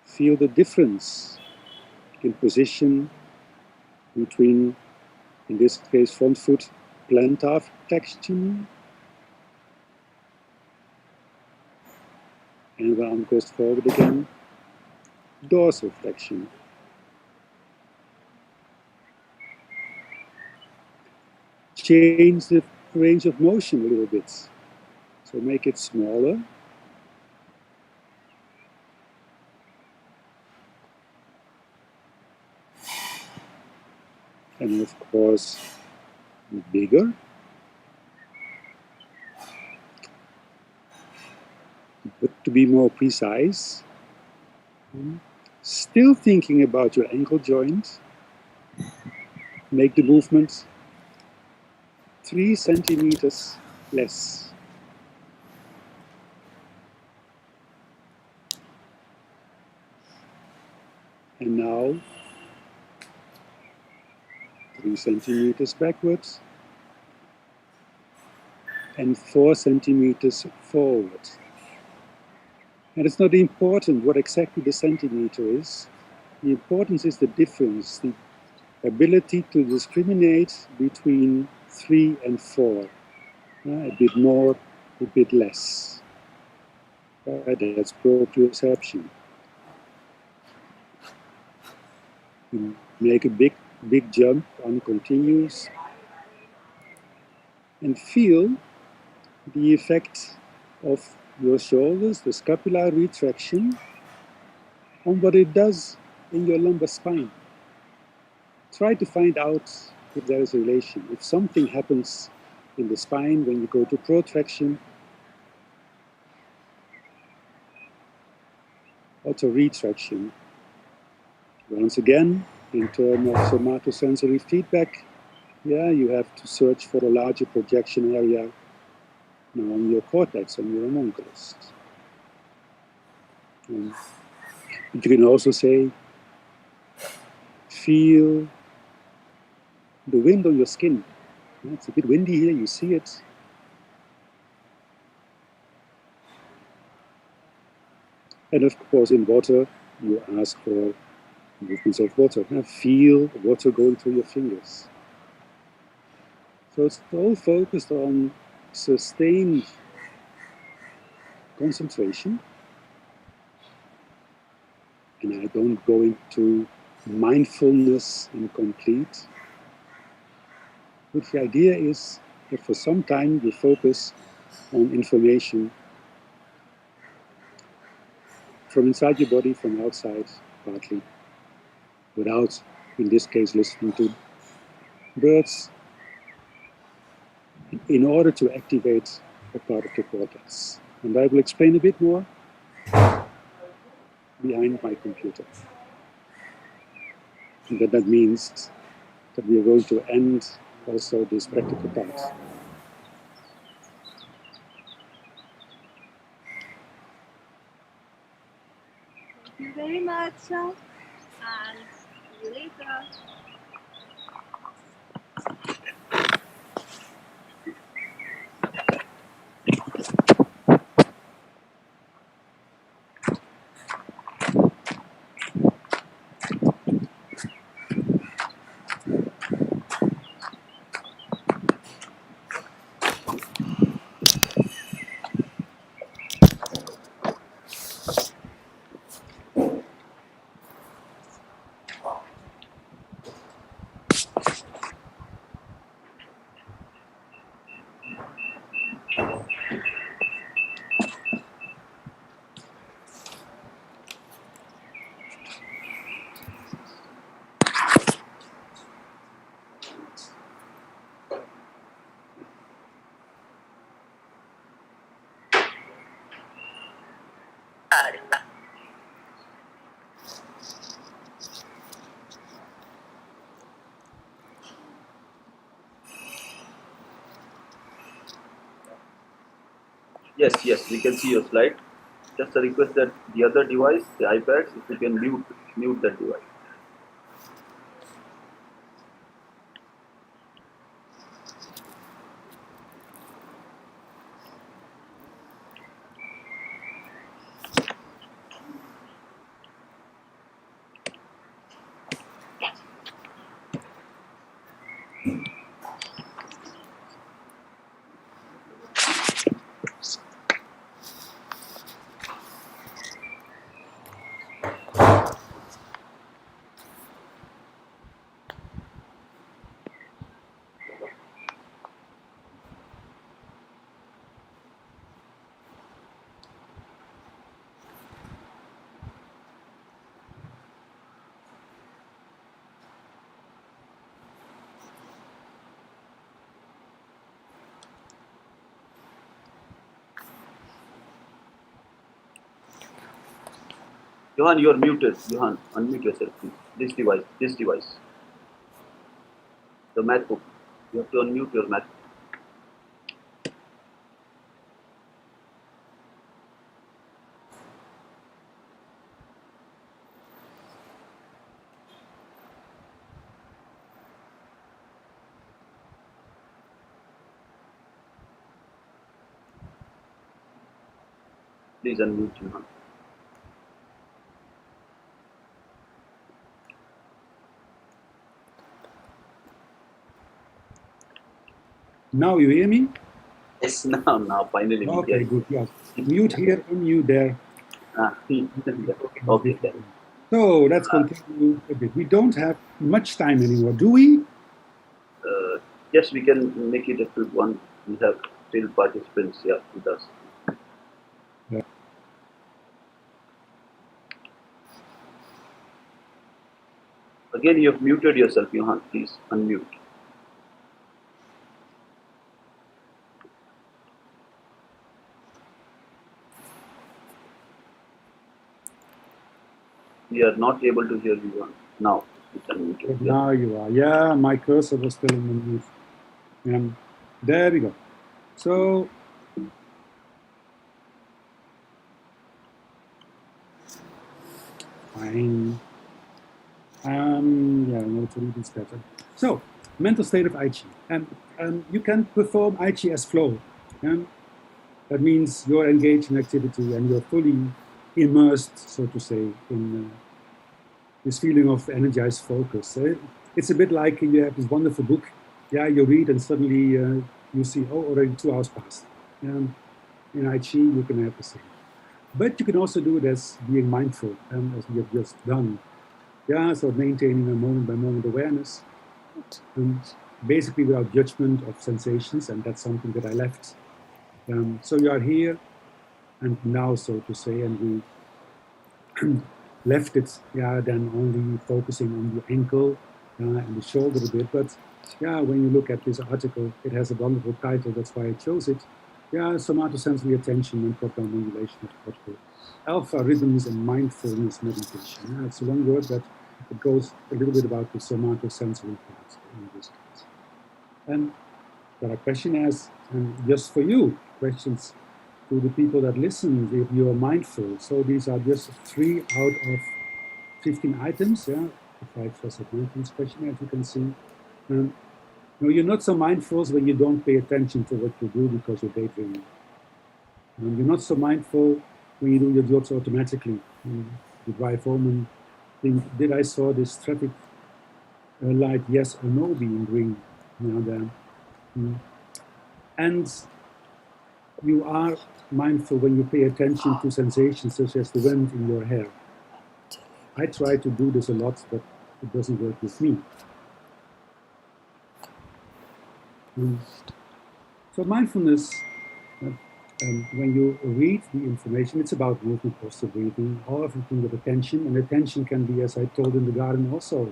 Feel the difference in position between, in this case, front foot plantar flexion and the arm goes forward again, dorsal flexion. Change the range of motion a little bit. So make it smaller. And of course, bigger. But to be more precise, still thinking about your ankle joint, make the movement 3 centimeters less. And now 3 centimeters backwards and 4 centimeters forward. And it's not important what exactly the centimeter is. The importance is the difference, the ability to discriminate between 3 and 4. A bit more, a bit less. That's proprioception. You make a big jump on continuous and feel the effect of your shoulders, the scapular retraction, on what it does in your lumbar spine. Try to find out if there is a relation. If something happens in the spine when you go to protraction or to retraction. Once again, in terms of somatosensory feedback, you have to search for a larger projection area now on your cortex, on your homunculus. But you can also say, feel the wind on your skin. It's a bit windy here, you see it. And of course, in water, you ask for movements of water. Feel water going through your fingers. So it's all focused on sustained concentration. And I don't go into mindfulness incomplete. But the idea is that for some time you focus on information from inside your body, from outside, partly, without, in this case, listening to birds, in order to activate a part of the cortex. And I will explain a bit more behind my computer. And that means that we are going to end also this practical part. Thank you very much, and see you later. Yes, yes, we can see your slide. Just a request that the other device, the iPads, if you can mute that device. Johan, you are muted. Johan, unmute yourself, please. This device, the MacBook. You have to unmute your MacBook. Please unmute, Johan. Now you hear me? Yes, now finally we Okay, hear you. good. Yes. Mute here, unmute there. Okay, then. So let's continue a bit. We don't have much time anymore, do we? Yes, we can make it a quick one. We have still participants here with us. Yeah. Again, you have muted yourself, Johan. Please unmute. We are not able to hear you, Johan. Now, it's unmuted. But now you are. Yeah, my cursor was still in the mute. There we go. So fine. Yeah, no, to read this better. So, mental state of I Chi. And you can perform I Chi as flow. That means you're engaged in activity and you're fully immersed, so to say, in this feeling of energized focus. It's a bit like you have this wonderful book. Yeah, you read and suddenly you see, oh, already 2 hours passed. In I Chi, you can have the same. But you can also do it as being mindful, as we have just done. Yeah, so maintaining a moment-by-moment awareness, basically without judgment of sensations, and that's something that I left. So you are here and now, so to say, and we left it, yeah, then only focusing on the ankle and the shoulder a bit. But yeah, when you look at this article, it has a wonderful title, that's why I chose it. Yeah, somatosensory attention and program modulation of cortical alpha rhythms and mindfulness meditation. Yeah, it's a long word, but it goes a little bit about the somatosensory part in this case. And there are questions, and just for you, questions to the people that listen, if you are mindful. So these are just 3 out of 15 items, yeah, the 5 facet mindfulness questionnaire, as you can see. No, you're not so mindful when you don't pay attention to what you do because you're daydreaming. You're not so mindful when you do your jobs automatically. You drive home and think, did I saw this traffic light, yes or no, being green? And you are mindful when you pay attention to sensations such as the wind in your hair. I try to do this a lot, but it doesn't work with me. So mindfulness, when you read the information, it's about movement, posture, breathing, all everything with attention. And attention can be, as I told in the garden also,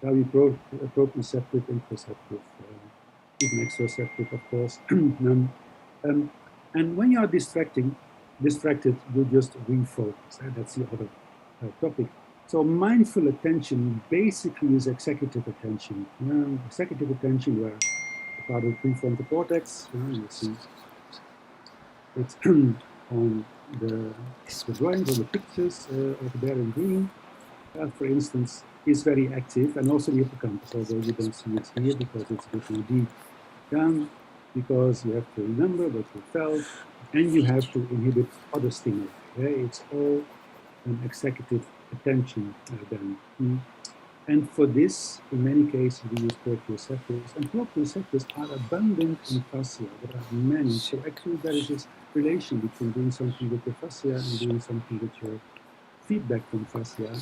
very proprioceptive, interoceptive, even exoceptive, of course. And when you are distracting, distracted, you just refocus. That's the other topic. So mindful attention basically is executive attention. Executive attention, where part of the prefrontal cortex, you see it's on the drawings or the pictures over there in green, for instance, is very active, and also the hippocampus, although you don't see it here because it's a bit more deep down, because you have to remember what you felt, and you have to inhibit other stimuli. It's all an executive attention then. And for this, in many cases, we use proprioceptors, and proprioceptors are abundant in fascia. There are many. So actually, there is this relation between doing something with the fascia and doing something with your feedback from fascia,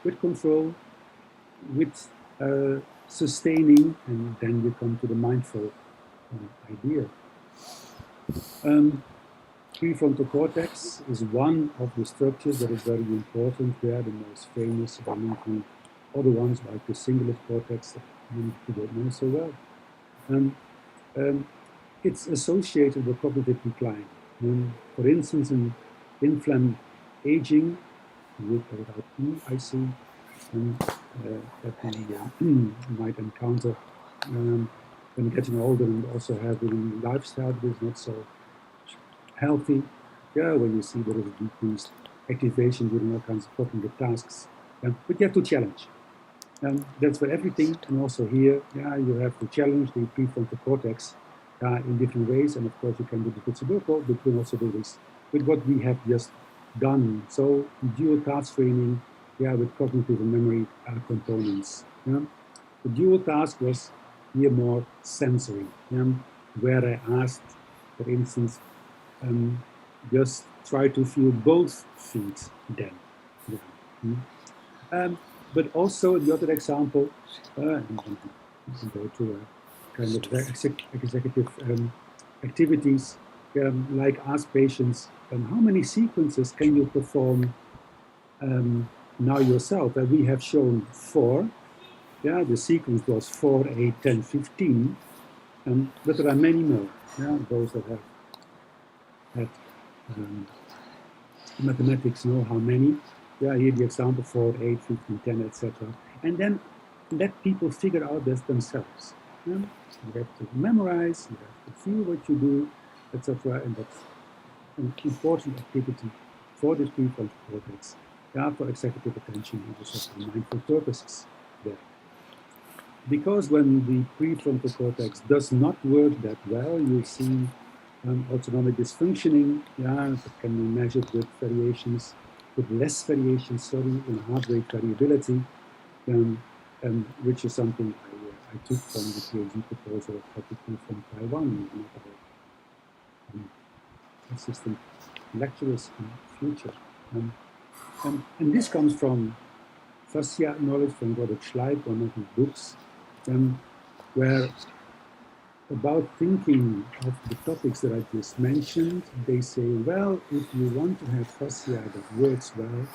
with control, with sustaining, and then you come to the mindful idea. Prefrontal cortex is one of the structures that is very important. They are the most famous, linking other ones like the cingulate cortex that many people don't know so well. It's associated with cognitive decline. For instance, in inflamed aging, with or without E, I see, that we might encounter when getting older and also having a lifestyle that is not so healthy. When you see there is a decreased activation during all kinds of cognitive tasks. But you have to challenge. That's for everything, and also here, you have to challenge the prefrontal cortex in different ways, and of course you can do the Sudoku, but you can also do this with what we have just done. So dual task training, with cognitive and memory components. The dual task was here more sensory, where I asked, for instance, just try to feel both feet then. But also the other example, and go to a kind of executive activities, like ask patients, how many sequences can you perform now yourself? And we have shown 4. The sequence was 4, 8, 10, 15. But there are many more. Those that have had mathematics know how many. Here the example 4, 8, 15, 10, etc. And then let people figure out this themselves. You have to memorize, you have to feel what you do, etc. And that's an important activity for the prefrontal cortex, for executive attention and also for mindful purposes there. Because when the prefrontal cortex does not work that well, you see autonomic dysfunctioning, that can be measured with variations, with less variations, in heart rate variability, which is something I took from the PhD proposal of people from Taiwan, assistant lecturers in the future. And this comes from fascia knowledge from Robert Schleip, one of his books, where about thinking of the topics that I just mentioned, they say, well, if you want to have fascia that works well,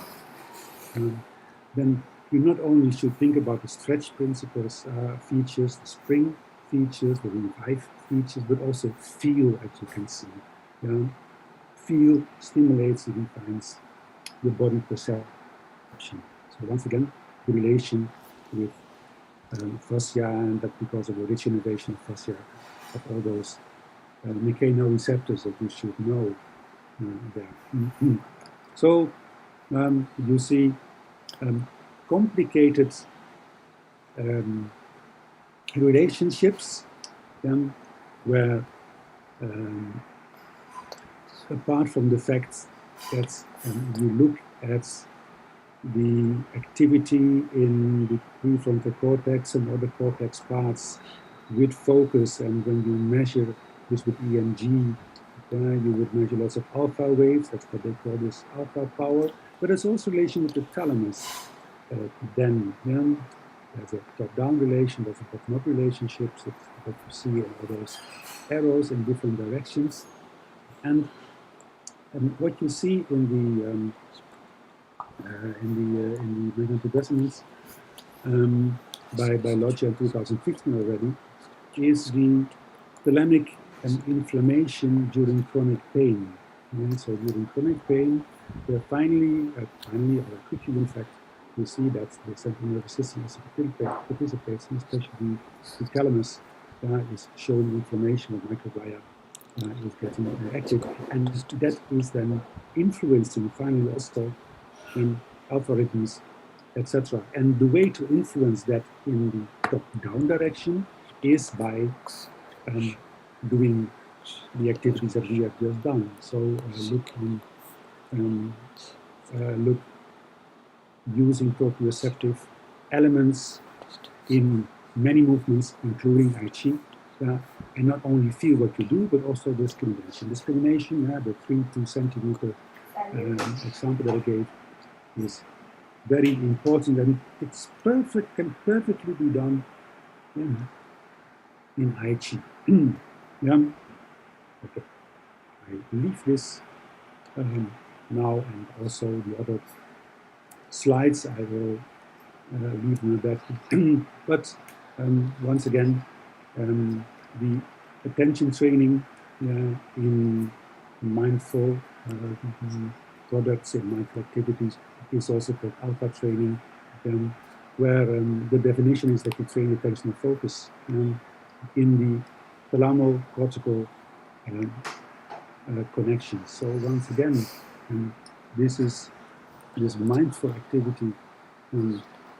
then you not only should think about the stretch principles features, the spring features, the revive features, but also feel, as you can see. Feel stimulates and defines the body perception. So once again, the relation with fascia, and that because of the rich innovation of fascia, of all those mechanoreceptors that you should know there. So you see complicated relationships where apart from the fact that you look at the activity in the prefrontal cortex and other cortex parts with focus, and when you measure this with EMG, you would measure lots of alpha waves, that's what they call this alpha power, but there's also relation with the thalamus. Then there's a top-down relation, there's a bottom-up relationships that you see in all those arrows in different directions. And what you see in the magnetic resonance by Loggia in 2015 already is the thalamic an inflammation during chronic pain. And so during chronic pain, where finally, or quickly in fact, we see that the central nervous system also participates, and especially the thalamus is showing inflammation of microglia is getting active, and that is then influencing finally also in alpha rhythms, etc. And the way to influence that in the top-down direction is by doing the activities that we have just done. So look using proprioceptive elements in many movements, including Tai Chi, and not only feel what you do, but also discrimination. Discrimination, the 3 to 2 centimeter example that I gave, is very important, and it's can perfectly be done in Tai Chi. Yeah. Okay, I leave this now, and also the other slides I will leave them back. But once again, the attention training in mindful products and mindful activities is also called alpha training, where the definition is that you train attentional focus in the thalamo-cortical connections. So once again, this mindful activity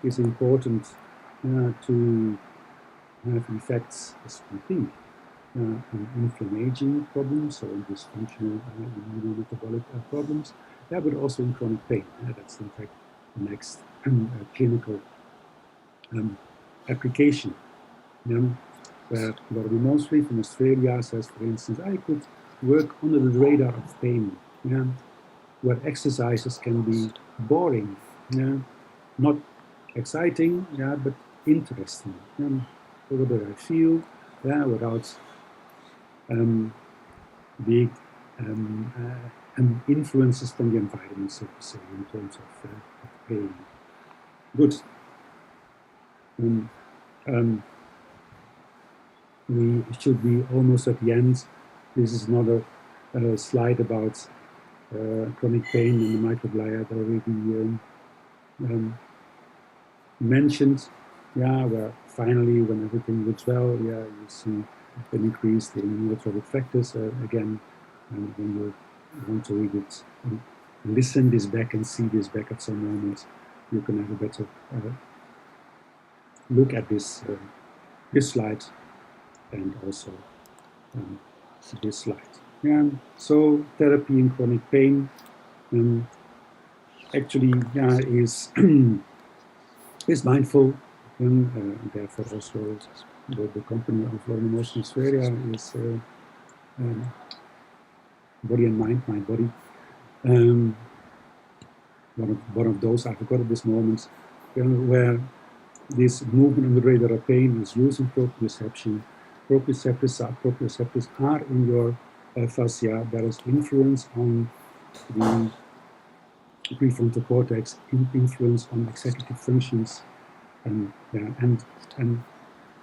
is important to have effects, as we think, on inflammation problems or dysfunctional immunometabolic problems, but also in chronic pain. That's in fact the next clinical application. Where Lordy Mosley from Australia says, for instance, I could work under the radar of pain, where exercises can be boring, not exciting, but interesting. Whatever I feel, without big influences from the environment, so to say, in terms of pain. Good. We should be almost at the end. This is another slide about chronic pain and the microglia that already mentioned. Where finally, when everything looks well, you see an increase in neurotrophic factors. Again, when you want to read it, listen this back and see this back at some moment, you can have a better look at this slide and also this slide. So therapy in chronic pain actually is is mindful, and therefore also the company of Lordy Mosley Australia is Body and Mind, Mind Body. One of those I forgot at this moment, where this movement on the radar of pain is using proprioception. Proprioceptors are in your fascia. There is influence on the prefrontal cortex, influence on executive functions, and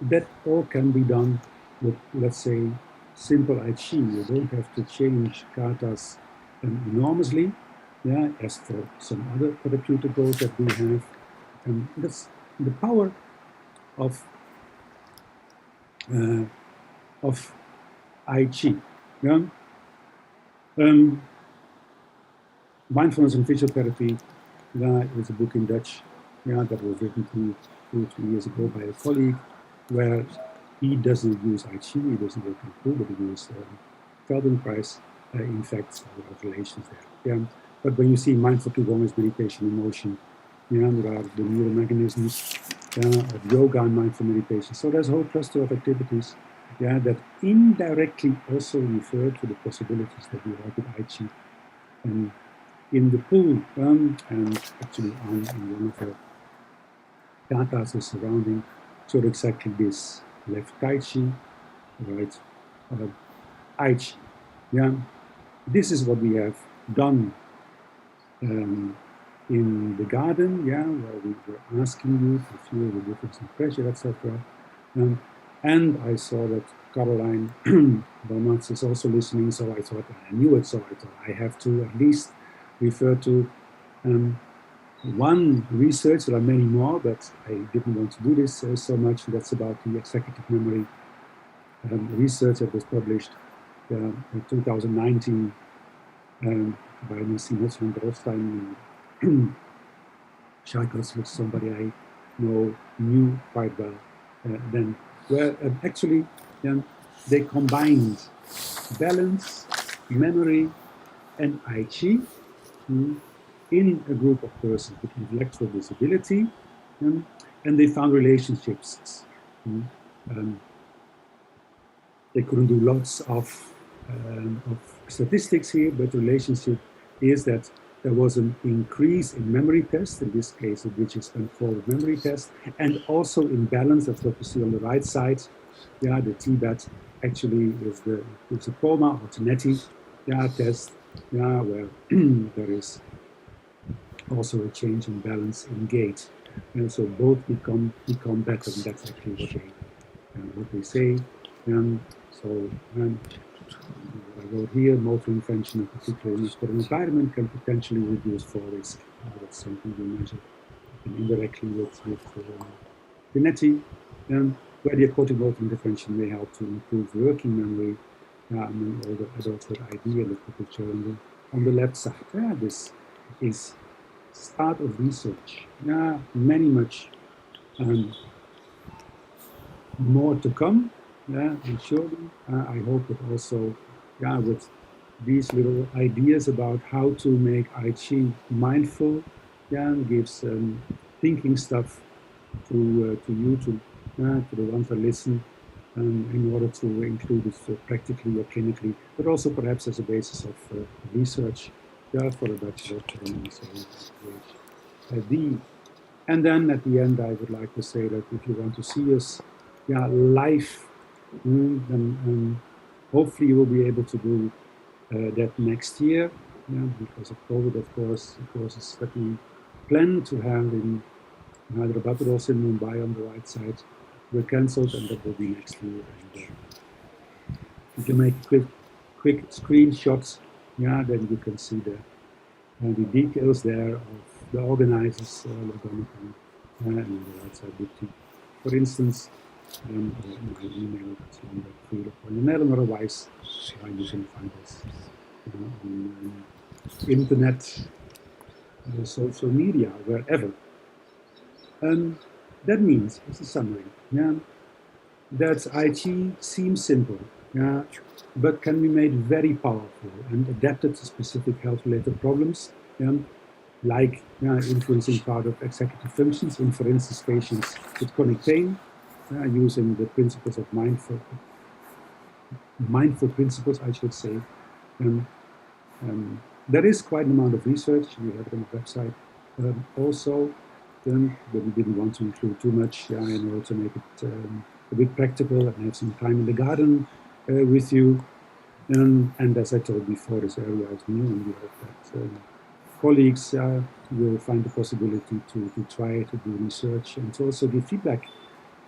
that all can be done with, let's say, simple Tai Chi. You don't have to change katas enormously, as for some other therapeutic goals that we have. And that's the power of Tai Chi. Mindfulness and Physiotherapy is a book in Dutch that was written 2 or 3 years ago by a colleague, where he doesn't use Tai Chi, he doesn't work in Kung Fu, but he uses Feldenkrais. In fact, there are relations there. But when you see mindful Qigong is meditation in motion, there are the neuromechanisms of yoga and mindful meditation. So there's a whole cluster of activities that indirectly also refer to the possibilities that we have with Tai Chi. In the pool, and actually on one of the katas is surrounding, so exactly this: left Tai Chi, right Tai Chi. This is what we have done in the garden, where we were asking you to feel the difference in pressure, etc. And I saw that Caroline Beaumont is also listening, so I thought I knew it, so I thought I have to at least refer to one research. There are many more, but I didn't want to do this so much. That's about the executive memory research that was published in 2019 by Nassim Hosman-Rothstein and Shaikos, which somebody I knew quite well then, where actually they combined balance, memory, and I Chi in a group of persons with intellectual disability, and they found relationships. They couldn't do lots of statistics here, but the relationship is that there was an increase in memory tests, in this case, which is a forward memory test, and also in balance. That's what you see on the right side. Yeah, the TBAT actually is the POMA or TENETI test, where there is also a change in balance in gait. And so both become better, and that's actually what they say. So I wrote here, motor invention, in particular in the environment, can potentially reduce fall risk. That's something we measure indirectly with TENETI, where the aquatic motor intervention may help to improve working memory among older adults with ID, and the picture on the left side. This is start of research. Much more to come. And surely, I hope that also, with these little ideas about how to make I Chi mindful, gives thinking stuff to you, to the ones that listen, in order to include it practically or clinically, but also perhaps as a basis of research, for a bachelor program. And then at the end, I would like to say that if you want to see us, live, then hopefully you will be able to do that next year, because of COVID, of course. The courses that we plan to have in Hyderabad, but also in Mumbai on the right side, were cancelled, and that will be next year. And if you make quick screenshots, then you can see the details there of the organizers, and on the right side, for instance, my email is on the field, and otherwise you can find us on internet, social media, wherever. That means, as a summary, that I Chi seems simple, but can be made very powerful and adapted to specific health-related problems, like influencing part of executive functions in, for instance, patients with chronic pain, using the principles of mindful principles, I should say. There is quite an amount of research. We have it on the website also, but we didn't want to include too much in order to make it a bit practical and have some time in the garden with you. And as I told before, this area is new, and we hope that colleagues will find the possibility to try to do research and to also give feedback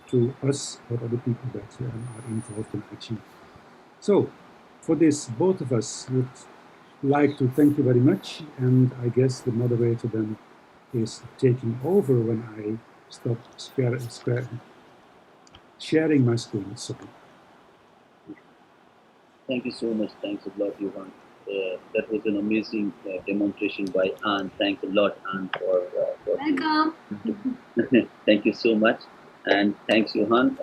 to us or other people that are involved in I Chi. So for this, both of us would like to thank you very much, and I guess the moderator then is taking over when I stop sharing my screen. So. Thank you so much. Thanks a lot, Johan. That was an amazing demonstration by Anne. Thanks a lot, Anne, for Welcome. Thank you so much. And thanks, Johan.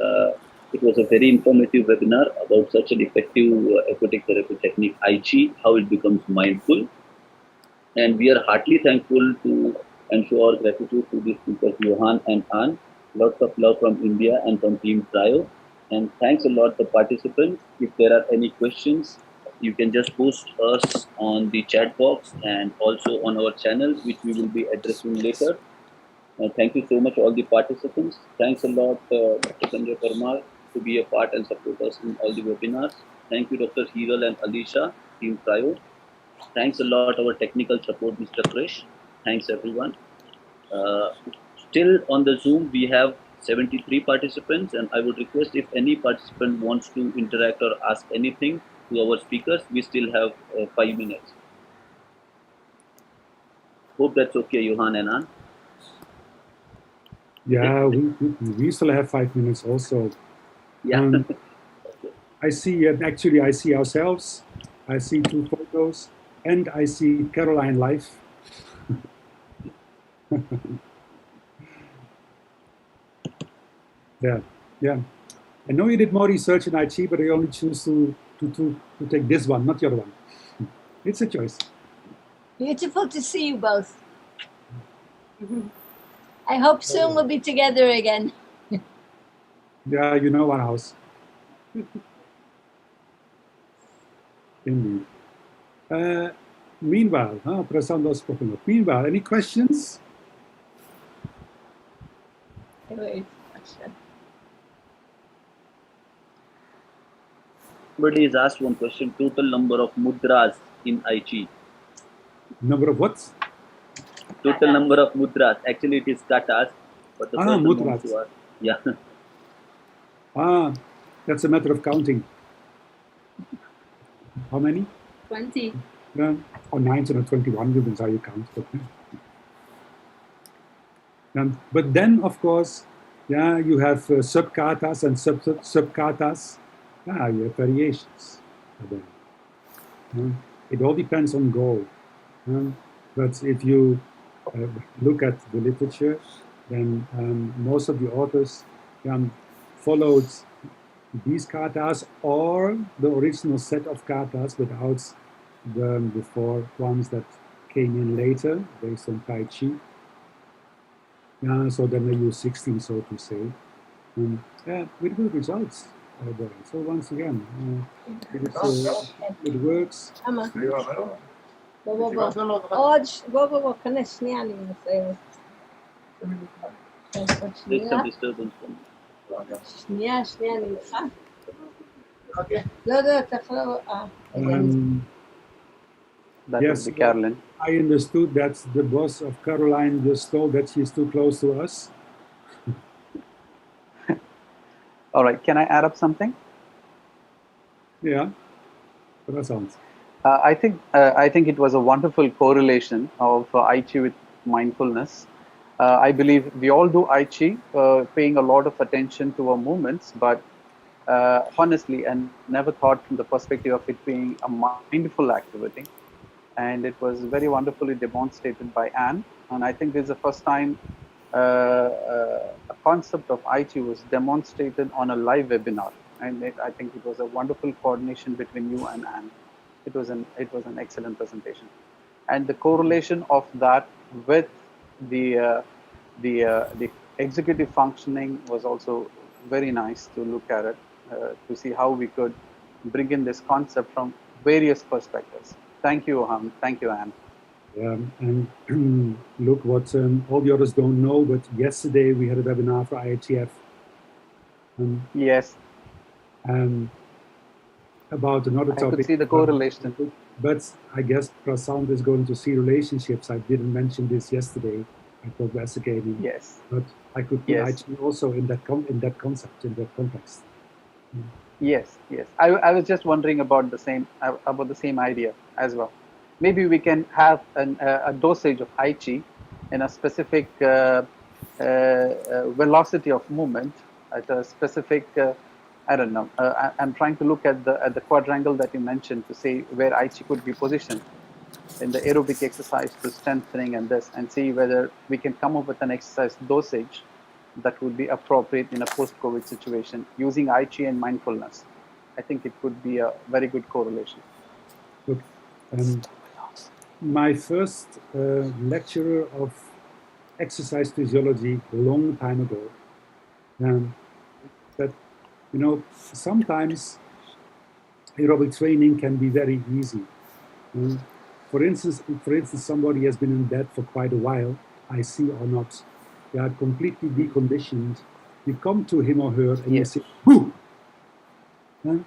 It was a very informative webinar about such an effective aquatic therapy technique, I Chi, how it becomes mindful. And we are heartily thankful to and show our gratitude to these speakers, Johan and Anne. Lots of love from India and from Team Cryo. And thanks a lot to participants. If there are any questions, you can just post us on the chat box and also on our channel, which we will be addressing later. Thank you so much, all the participants. Thanks a lot, Dr. Sanjay Parmar, to be a part and support us in all the webinars. Thank you, Dr. Hiral and Alisha, Team Cryo. Thanks a lot, our technical support, Mr. Krish. Thanks, everyone. Still on the Zoom, we have 73 participants, and I would request if any participant wants to interact or ask anything to our speakers, we still have 5 minutes. Hope that's okay, Johan and Anne. Yeah, we still have 5 minutes also. Yeah. I see, actually, I see ourselves, I see 2 photos, and I see Caroline live. Yeah. I know you did more research in IT, but I only choose to take this one, not the other one. It's a choice. Beautiful to see you both. I hope soon we'll be together again. Yeah, you know our house. Indeed. Meanwhile, Prasanta spoken up. Meanwhile, any questions? Somebody has asked one question: total number of mudras in Aichi. Number of what? Total number of mudras. Actually, it is katas, but the person mudras. wants to ask. Yeah. That's a matter of counting. How many? 20. Or 19 or 21, depends how you count. But then, of course, yeah, you have subkatas and subkatas. You have variations. It all depends on goal. But if you look at the literature, then most of the authors followed these katas or the original set of katas without the 4 ones that came in later based on Tai Chi. So then they use 16, so to say. With good results. So once again, it works. There's some disturbance from That Yes, would be Carolyn. I understood that the boss of Caroline just told that she's too close to us. All right, can I add up something? Yeah, that sounds. I think it was a wonderful correlation of Aichi with mindfulness. I believe we all do Aichi, paying a lot of attention to our movements, but honestly, and never thought from the perspective of it being a mindful activity. And it was very wonderfully demonstrated by Anne. And I think this is the first time a concept of Aichi was demonstrated on a live webinar. And I think it was a wonderful coordination between you and Anne. It was an excellent presentation. And the correlation of that with the executive functioning was also very nice to look at it, to see how we could bring in this concept from various perspectives. Thank you, Johan. Thank you, Anne. And look what all the others don't know, but yesterday we had a webinar for IATF. Yes. About another topic. I could see the correlation. But I guess Prasant is going to see relationships. I didn't mention this yesterday. I thought investigating. Yes. But I could put IATF also in that concept, in that context. Yes. I was just wondering about the same idea as well. Maybe we can have a dosage of Aichi in a specific velocity of movement at a specific. I don't know. I'm trying to look at the quadrangle that you mentioned to see where Aichi could be positioned in the aerobic exercise to strengthening and this, and see whether we can come up with an exercise dosage that would be appropriate in a post-COVID situation using Aichi and mindfulness. I think it could be a very good correlation. Look, my first lecturer of exercise physiology a long time ago, that sometimes aerobic training can be very easy. For instance, somebody has been in bed for quite a while, I see or not. They are completely deconditioned. You come to him or her and you say, "Whoo!" And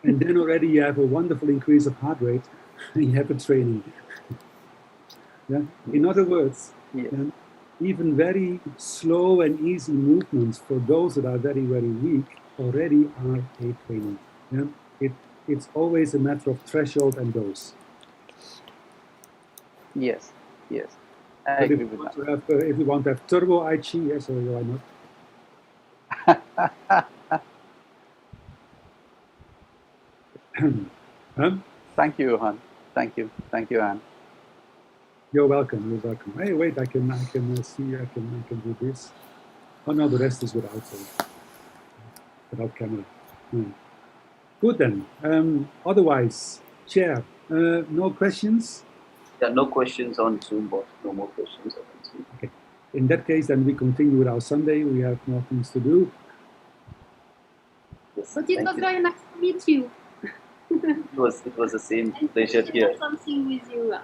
then already you have a wonderful increase of heart rate and you have a training. In other words, even very slow and easy movements for those that are very, very weak already are a training. Yeah? It's always a matter of threshold and dose. Yes, yes. I But agree with that. if you want to have turbo I Chi, yes, or why not? Huh? Thank you, Johan. Thank you, Anne. You're welcome. You're welcome. Hey, wait! I can see. I can do this. Oh no, the rest is without camera. Good then. Otherwise, Chair, no questions. Yeah, no questions on Zoom, boss. No more questions on Zoom. Okay. In that case, then we continue with our Sunday. We have more things to do. Yes, But it thank was you. very nice to meet you. It was the same And pleasure to here. share something with you.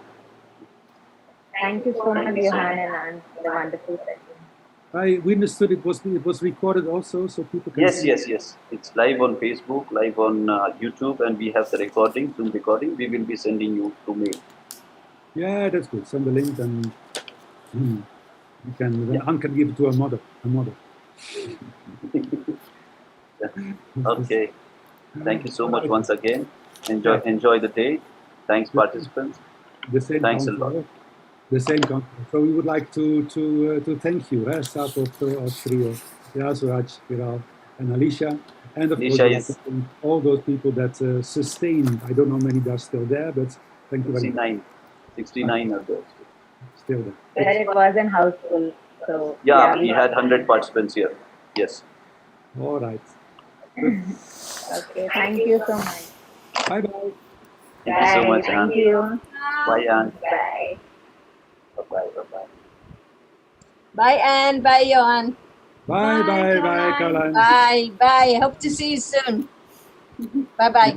Thank you so much, Johan and Anne, for the wonderful session. We understood it was recorded also, so people can Yes, see. yes. It's live on Facebook, live on YouTube, and we have the recording, Zoom recording. We will be sending you through mail. Yeah, that's good. Send the link and you can. Then Anne can give it to her mother. Okay. Thank you so much once again. Enjoy the day. Thanks, participants. The same Thanks a count, lot. The same count. So we would like to thank you, staff of Trio, Suraj, Viral, and Alicia, and of course Alicia is all those people that sustained. I don't know how many are still there, but thank you very much. 69 are there. Still there. But it was in houseful, so Yeah, we had 100 participants here. Yes. All right. okay. Thank you so much. Bye bye. Thank you so much, Anne. Thank you. Bye, Anne. Bye. Bye-bye. Bye, Anne. Bye, Johan. Bye bye, Caroline. Bye. Hope to see you soon. Bye.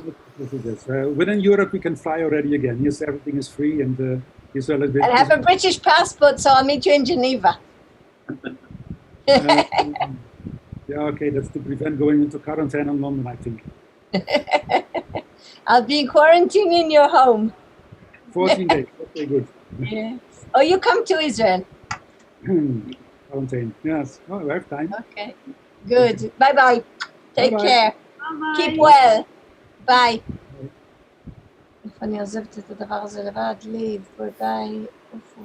Within Europe, we can fly already again. Yes, everything is free, and Israel is. I have a British passport, so I'll meet you in Geneva. Yeah, okay, that's to prevent going into quarantine in London, I think. I'll be quarantined in your home. 14 days. Okay, good. Yeah. Oh, you come to Israel. Quarantine. Yes. Oh, we have time. Okay. Good. Bye. Take Bye-bye. care. Bye-bye. Keep well. ביי. איפה אני עוזבת את הדבר הזה לבד? ליב, ביי. איפה?